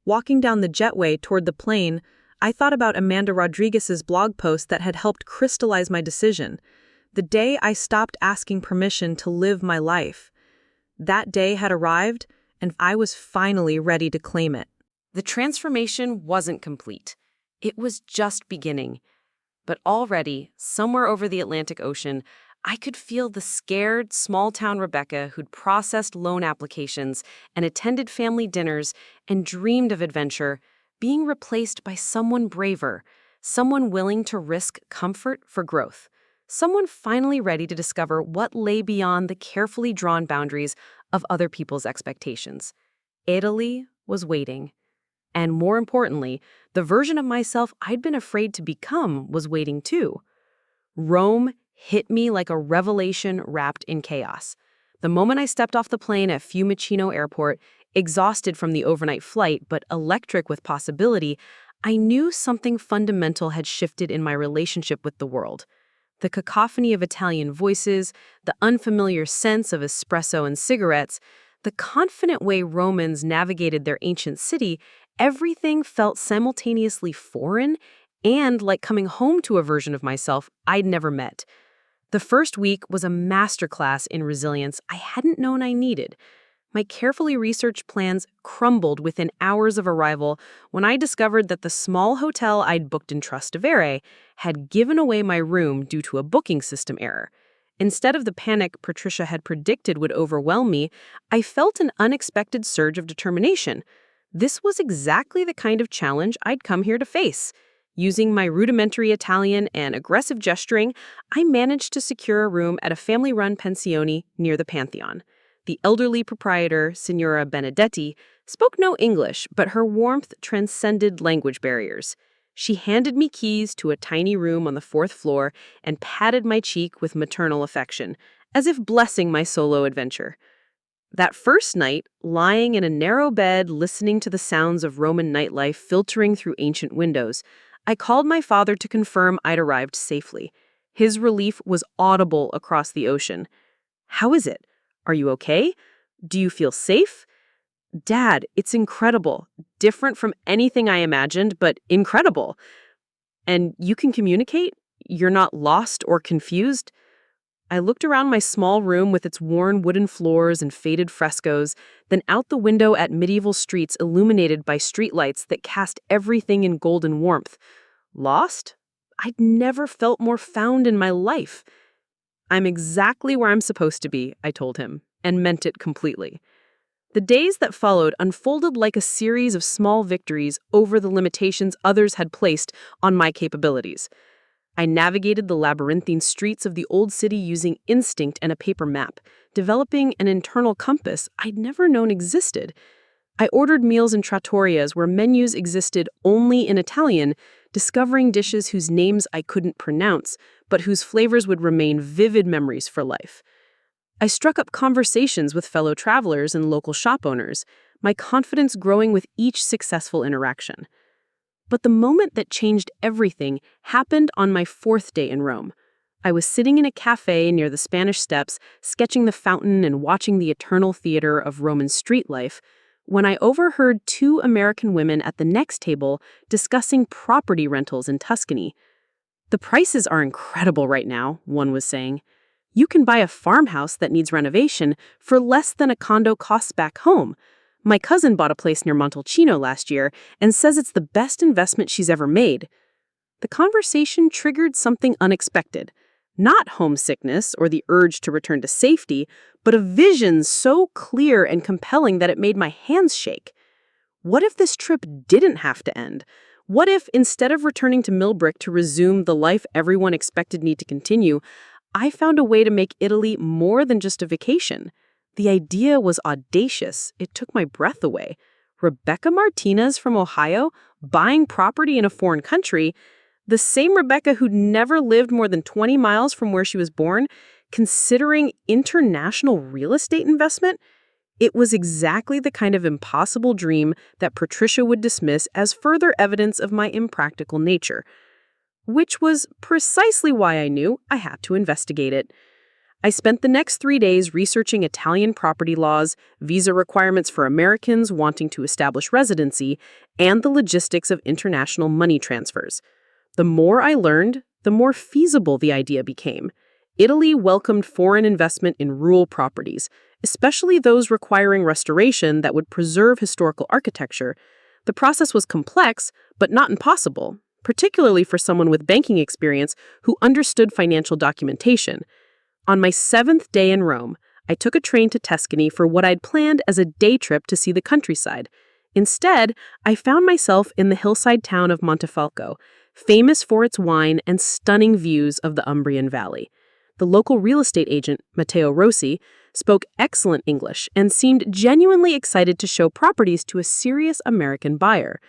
Walking down the jetway toward the plane, I thought about Amanda Rodriguez's blog post that had helped crystallize my decision. The day I stopped asking permission to live my life. That day had arrived, and I was finally ready to claim it. The transformation wasn't complete. It was just beginning. But already, somewhere over the Atlantic Ocean, I could feel the scared, small-town Rebecca who'd processed loan applications and attended family dinners and dreamed of adventure being replaced by someone braver, someone willing to risk comfort for growth, someone finally ready to discover what lay beyond the carefully drawn boundaries of other people's expectations. Italy was waiting. And more importantly, the version of myself I'd been afraid to become was waiting too. Rome hit me like a revelation wrapped in chaos. The moment I stepped off the plane at Fiumicino Airport, exhausted from the overnight flight but electric with possibility, I knew something fundamental had shifted in my relationship with the world. The cacophony of Italian voices, the unfamiliar sense of espresso and cigarettes, the confident way Romans navigated their ancient city, everything felt simultaneously foreign and like coming home to a version of myself I'd never met. The first week was a masterclass in resilience I hadn't known I needed. My carefully researched plans crumbled within hours of arrival when I discovered that the small hotel I'd booked in Trastevere had given away my room due to a booking system error. Instead of the panic Patricia had predicted would overwhelm me, I felt an unexpected surge of determination. This was exactly the kind of challenge I'd come here to face. Using my rudimentary Italian and aggressive gesturing, I managed to secure a room at a family-run pensione near the Pantheon. The elderly proprietor, Signora Benedetti, spoke no English, but her warmth transcended language barriers. She handed me keys to a tiny room on the 4th floor and patted my cheek with maternal affection, as if blessing my solo adventure. That first night, lying in a narrow bed listening to the sounds of Roman nightlife filtering through ancient windows, I called my father to confirm I'd arrived safely. His relief was audible across the ocean. "How is it? Are you okay? Do you feel safe?" "Dad, it's incredible. Different from anything I imagined, but incredible." "And you can communicate? You're not lost or confused?" I looked around my small room with its worn wooden floors and faded frescoes, then out the window at medieval streets illuminated by streetlights that cast everything in golden warmth. Lost? I'd never felt more found in my life. "I'm exactly where I'm supposed to be," I told him, and meant it completely. The days that followed unfolded like a series of small victories over the limitations others had placed on my capabilities. I navigated the labyrinthine streets of the old city using instinct and a paper map, developing an internal compass I'd never known existed. I ordered meals in trattorias where menus existed only in Italian, discovering dishes whose names I couldn't pronounce, but whose flavors would remain vivid memories for life. I struck up conversations with fellow travelers and local shop owners, my confidence growing with each successful interaction. But the moment that changed everything happened on my 4th day in Rome. I was sitting in a cafe near the Spanish Steps, sketching the fountain and watching the eternal theater of Roman street life, when I overheard 2 American women at the next table discussing property rentals in Tuscany. The prices are incredible right now, one was saying. You can buy a farmhouse that needs renovation for less than a condo costs back home. My cousin bought a place near Montalcino last year and says it's the best investment she's ever made. The conversation triggered something unexpected. Not homesickness or the urge to return to safety, but a vision so clear and compelling that it made my hands shake. What if this trip didn't have to end? What if, instead of returning to Millbrook to resume the life everyone expected me to continue, I found a way to make Italy more than just a vacation? The idea was audacious. It took my breath away. Rebecca Martinez from Ohio, buying property in a foreign country, the same Rebecca who'd never lived more than 20 miles from where she was born, considering international real estate investment? It was exactly the kind of impossible dream that Patricia would dismiss as further evidence of my impractical nature, which was precisely why I knew I had to investigate it. I spent the next 3 days researching Italian property laws, visa requirements for Americans wanting to establish residency, and the logistics of international money transfers. The more I learned, the more feasible the idea became. Italy welcomed foreign investment in rural properties, especially those requiring restoration that would preserve historical architecture. The process was complex, but not impossible, particularly for someone with banking experience who understood financial documentation. On my 7th day in Rome, I took a train to Tuscany for what I'd planned as a day trip to see the countryside. Instead, I found myself in the hillside town of Montefalco, famous for its wine and stunning views of the Umbrian Valley. The local real estate agent, Matteo Rossi, spoke excellent English and seemed genuinely excited to show properties to a serious American buyer.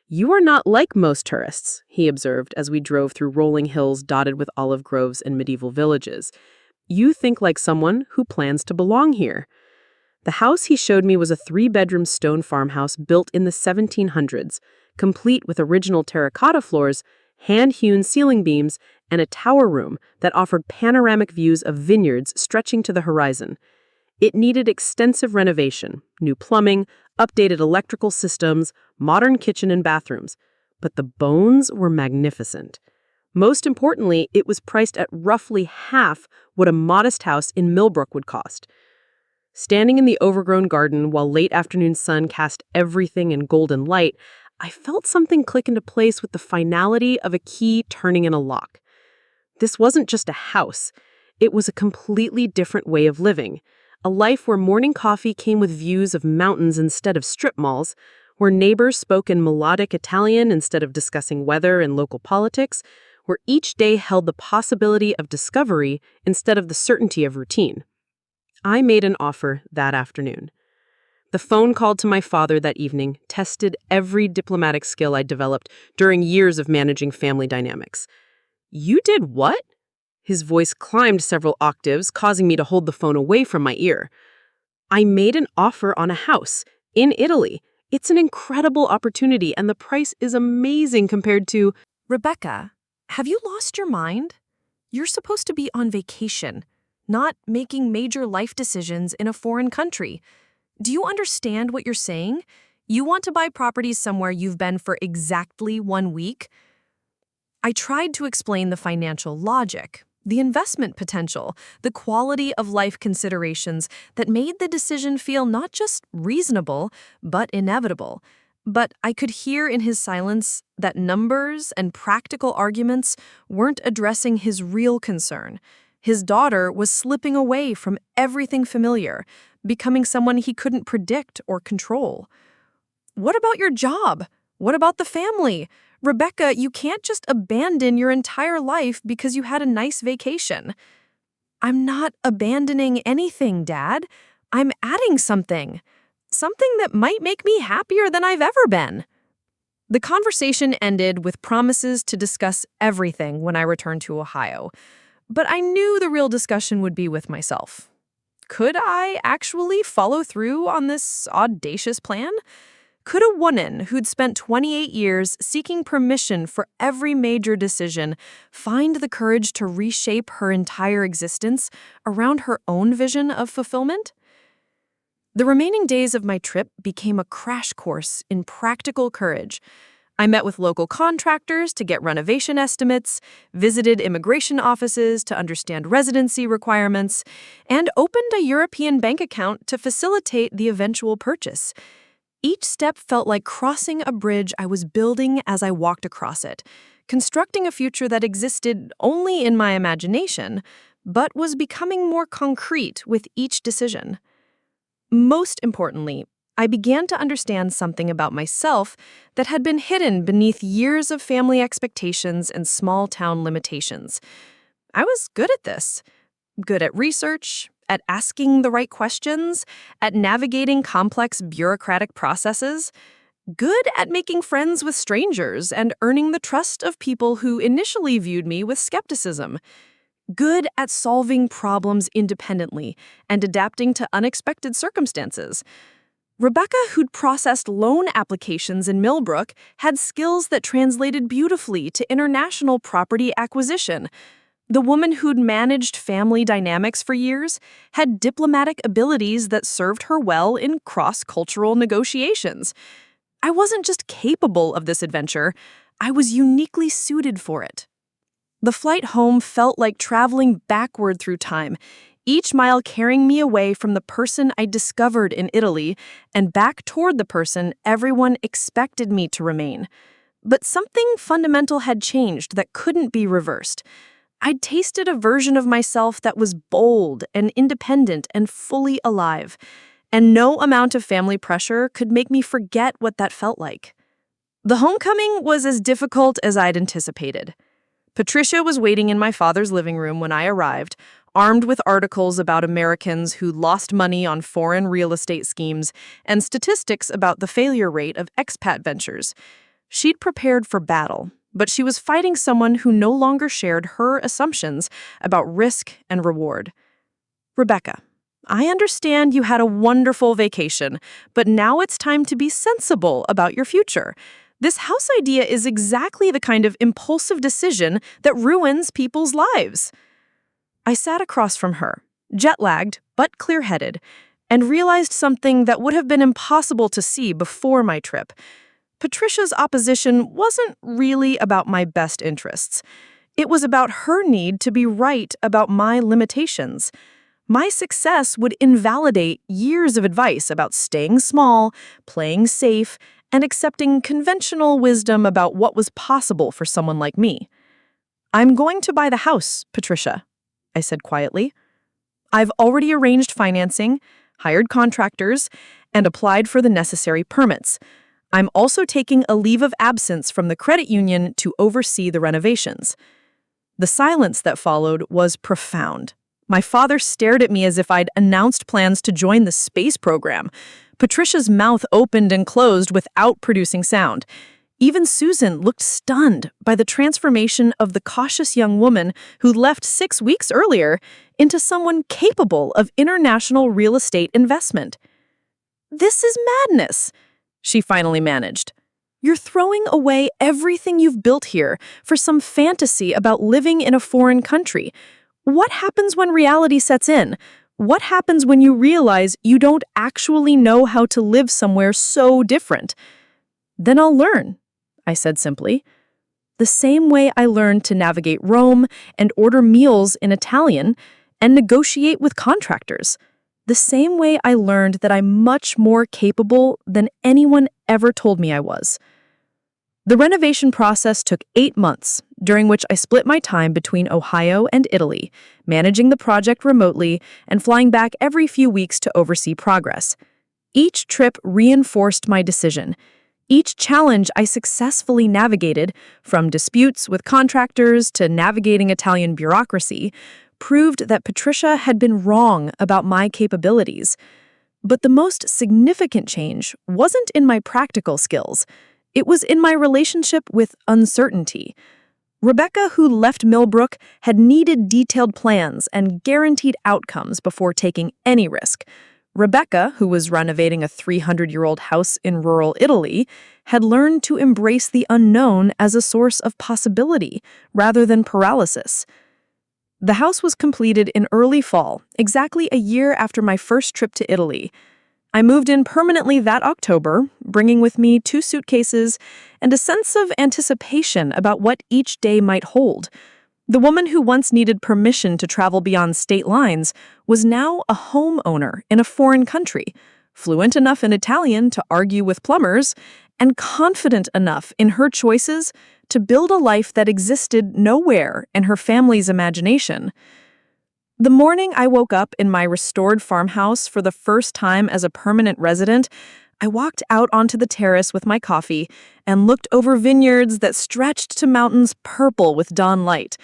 "You are not like most tourists," he observed as we drove through rolling hills dotted with olive groves and medieval villages. "You think like someone who plans to belong here." The house he showed me was a 3-bedroom stone farmhouse built in the 1700s, complete with original terracotta floors, hand-hewn ceiling beams, and a tower room that offered panoramic views of vineyards stretching to the horizon. It needed extensive renovation, new plumbing, updated electrical systems, modern kitchen and bathrooms. But the bones were magnificent. Most importantly, it was priced at roughly half what a modest house in Millbrook would cost. Standing in the overgrown garden while late afternoon sun cast everything in golden light, I felt something click into place with the finality of a key turning in a lock. This wasn't just a house. It was a completely different way of living. A life where morning coffee came with views of mountains instead of strip malls, where neighbors spoke in melodic Italian instead of discussing weather and local politics, where each day held the possibility of discovery instead of the certainty of routine. I made an offer that afternoon. The phone call to my father that evening tested every diplomatic skill I'd developed during years of managing family dynamics. "You did what?" His voice climbed several octaves, causing me to hold the phone away from my ear. "I made an offer on a house in Italy. It's an incredible opportunity, and the price is amazing compared to—" Rebecca, have you lost your mind? You're supposed to be on vacation, not making major life decisions in a foreign country. Do you understand what you're saying? You want to buy properties somewhere you've been for exactly 1 week? I tried to explain the financial logic, the investment potential, the quality of life considerations that made the decision feel not just reasonable, but inevitable. But I could hear in his silence that numbers and practical arguments weren't addressing his real concern. His daughter was slipping away from everything familiar, becoming someone he couldn't predict or control. What about your job? What about the family? Rebecca, you can't just abandon your entire life because you had a nice vacation. I'm not abandoning anything, Dad. I'm adding something. Something that might make me happier than I've ever been. The conversation ended with promises to discuss everything when I returned to Ohio. But I knew the real discussion would be with myself. Could I actually follow through on this audacious plan? Could a woman who'd spent 28 years seeking permission for every major decision find the courage to reshape her entire existence around her own vision of fulfillment? The remaining days of my trip became a crash course in practical courage. I met with local contractors to get renovation estimates, visited immigration offices to understand residency requirements, and opened a European bank account to facilitate the eventual purchase. Each step felt like crossing a bridge I was building as I walked across it, constructing a future that existed only in my imagination, but was becoming more concrete with each decision. Most importantly, I began to understand something about myself that had been hidden beneath years of family expectations and small-town limitations. I was good at this. Good at research, at asking the right questions, at navigating complex bureaucratic processes. Good at making friends with strangers and earning the trust of people who initially viewed me with skepticism. Good at solving problems independently and adapting to unexpected circumstances. Rebecca, who'd processed loan applications in Millbrook, had skills that translated beautifully to international property acquisition. The woman who'd managed family dynamics for years had diplomatic abilities that served her well in cross-cultural negotiations. I wasn't just capable of this adventure, I was uniquely suited for it. The flight home felt like traveling backward through time, each mile carrying me away from the person I discovered in Italy and back toward the person everyone expected me to remain. But something fundamental had changed that couldn't be reversed. I'd tasted a version of myself that was bold and independent and fully alive, and no amount of family pressure could make me forget what that felt like. The homecoming was as difficult as I'd anticipated. Patricia was waiting in my father's living room when I arrived, armed with articles about Americans who lost money on foreign real estate schemes and statistics about the failure rate of expat ventures. She'd prepared for battle, but she was fighting someone who no longer shared her assumptions about risk and reward. Rebecca, I understand you had a wonderful vacation, but now it's time to be sensible about your future. This house idea is exactly the kind of impulsive decision that ruins people's lives. I sat across from her, jet-lagged but clear-headed, and realized something that would have been impossible to see before my trip. Patricia's opposition wasn't really about my best interests. It was about her need to be right about my limitations. My success would invalidate years of advice about staying small, playing safe, and accepting conventional wisdom about what was possible for someone like me. "I'm going to buy the house, Patricia," I said quietly. "I've already arranged financing, hired contractors, and applied for the necessary permits. I'm also taking a leave of absence from the credit union to oversee the renovations." The silence that followed was profound. My father stared at me as if I'd announced plans to join the space program. Patricia's mouth opened and closed without producing sound. Even Susan looked stunned by the transformation of the cautious young woman who left 6 weeks earlier into someone capable of international real estate investment. "This is madness," she finally managed. "You're throwing away everything you've built here for some fantasy about living in a foreign country. What happens when reality sets in? What happens when you realize you don't actually know how to live somewhere so different?" "Then I'll learn," I said simply. "The same way I learned to navigate Rome and order meals in Italian and negotiate with contractors. The same way I learned that I'm much more capable than anyone ever told me I was." The renovation process took 8 months, during which I split my time between Ohio and Italy, managing the project remotely and flying back every few weeks to oversee progress. Each trip reinforced my decision. Each challenge I successfully navigated, from disputes with contractors to navigating Italian bureaucracy, proved that Patricia had been wrong about my capabilities. But the most significant change wasn't in my practical skills. It was in my relationship with uncertainty. Rebecca, who left Millbrook, had needed detailed plans and guaranteed outcomes before taking any risk. Rebecca, who was renovating a 300-year-old house in rural Italy, had learned to embrace the unknown as a source of possibility rather than paralysis. The house was completed in early fall, exactly a year after my first trip to Italy. I moved in permanently that October, bringing with me 2 suitcases and a sense of anticipation about what each day might hold. The woman who once needed permission to travel beyond state lines was now a homeowner in a foreign country, fluent enough in Italian to argue with plumbers, and confident enough in her choices to build a life that existed nowhere in her family's imagination. The morning I woke up in my restored farmhouse for the first time as a permanent resident, I walked out onto the terrace with my coffee and looked over vineyards that stretched to mountains purple with dawn light.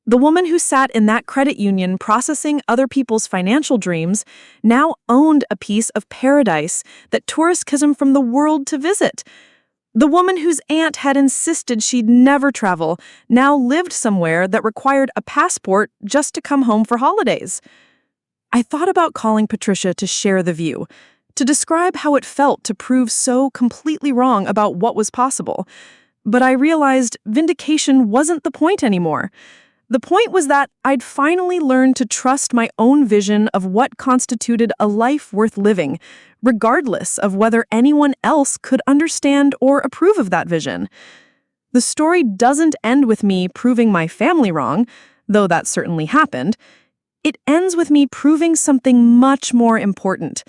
The woman who sat in that credit union processing other people's financial dreams now owned a piece of paradise that tourists came from the world to visit. The woman whose aunt had insisted she'd never travel now lived somewhere that required a passport just to come home for holidays. I thought about calling Patricia to share the view, to describe how it felt to prove so completely wrong about what was possible. But I realized vindication wasn't the point anymore. The point was that I'd finally learned to trust my own vision of what constituted a life worth living, regardless of whether anyone else could understand or approve of that vision. The story doesn't end with me proving my family wrong, though that certainly happened. It ends with me proving something much more important,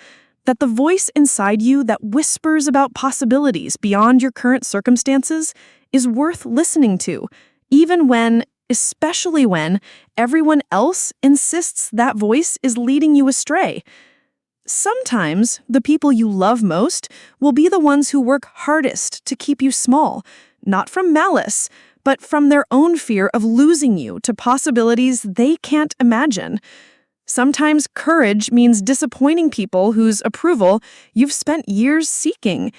that the voice inside you that whispers about possibilities beyond your current circumstances is worth listening to, especially when everyone else insists that voice is leading you astray. Sometimes the people you love most will be the ones who work hardest to keep you small, not from malice, but from their own fear of losing you to possibilities they can't imagine. Sometimes courage means disappointing people whose approval you've spent years seeking.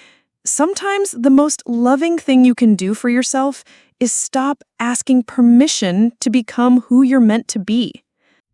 Sometimes the most loving thing you can do for yourself is stop asking permission to become who you're meant to be.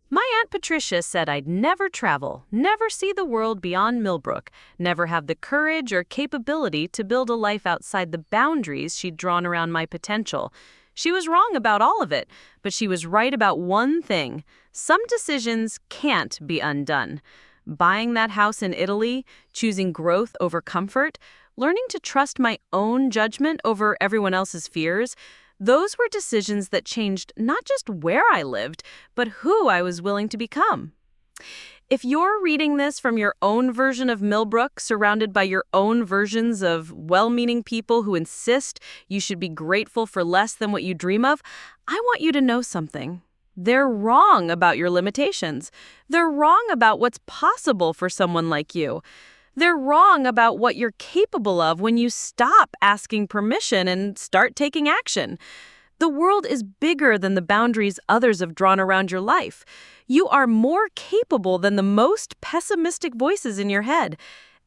My Aunt Patricia said I'd never travel, never see the world beyond Millbrook, never have the courage or capability to build a life outside the boundaries she'd drawn around my potential. She was wrong about all of it, but she was right about one thing. Some decisions can't be undone. Buying that house in Italy, choosing growth over comfort, learning to trust my own judgment over everyone else's fears, those were decisions that changed not just where I lived, but who I was willing to become. If you're reading this from your own version of Millbrook, surrounded by your own versions of well-meaning people who insist you should be grateful for less than what you dream of, I want you to know something. They're wrong about your limitations. They're wrong about what's possible for someone like you. They're wrong about what you're capable of when you stop asking permission and start taking action. The world is bigger than the boundaries others have drawn around your life. You are more capable than the most pessimistic voices in your head.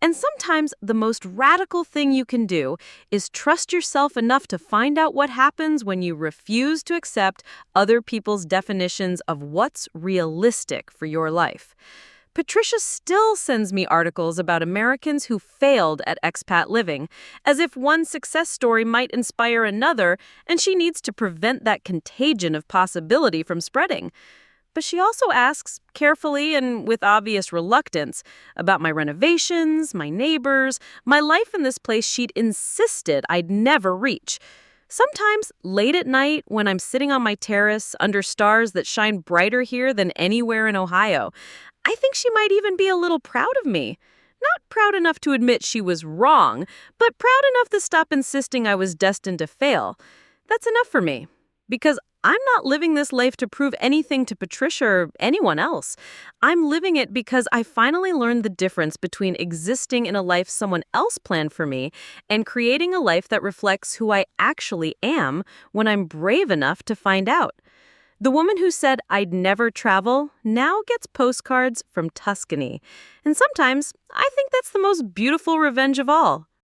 And sometimes the most radical thing you can do is trust yourself enough to find out what happens when you refuse to accept other people's definitions of what's realistic for your life. Patricia still sends me articles about Americans who failed at expat living, as if one success story might inspire another, and she needs to prevent that contagion of possibility from spreading. But she also asks, carefully and with obvious reluctance, about my renovations, my neighbors, my life in this place she'd insisted I'd never reach. Sometimes, late at night, when I'm sitting on my terrace under stars that shine brighter here than anywhere in Ohio, I think she might even be a little proud of me. Not proud enough to admit she was wrong, but proud enough to stop insisting I was destined to fail. That's enough for me, because I'm not living this life to prove anything to Patricia or anyone else. I'm living it because I finally learned the difference between existing in a life someone else planned for me and creating a life that reflects who I actually am when I'm brave enough to find out. The woman who said I'd never travel now gets postcards from Tuscany. And sometimes I think that's the most beautiful revenge of all.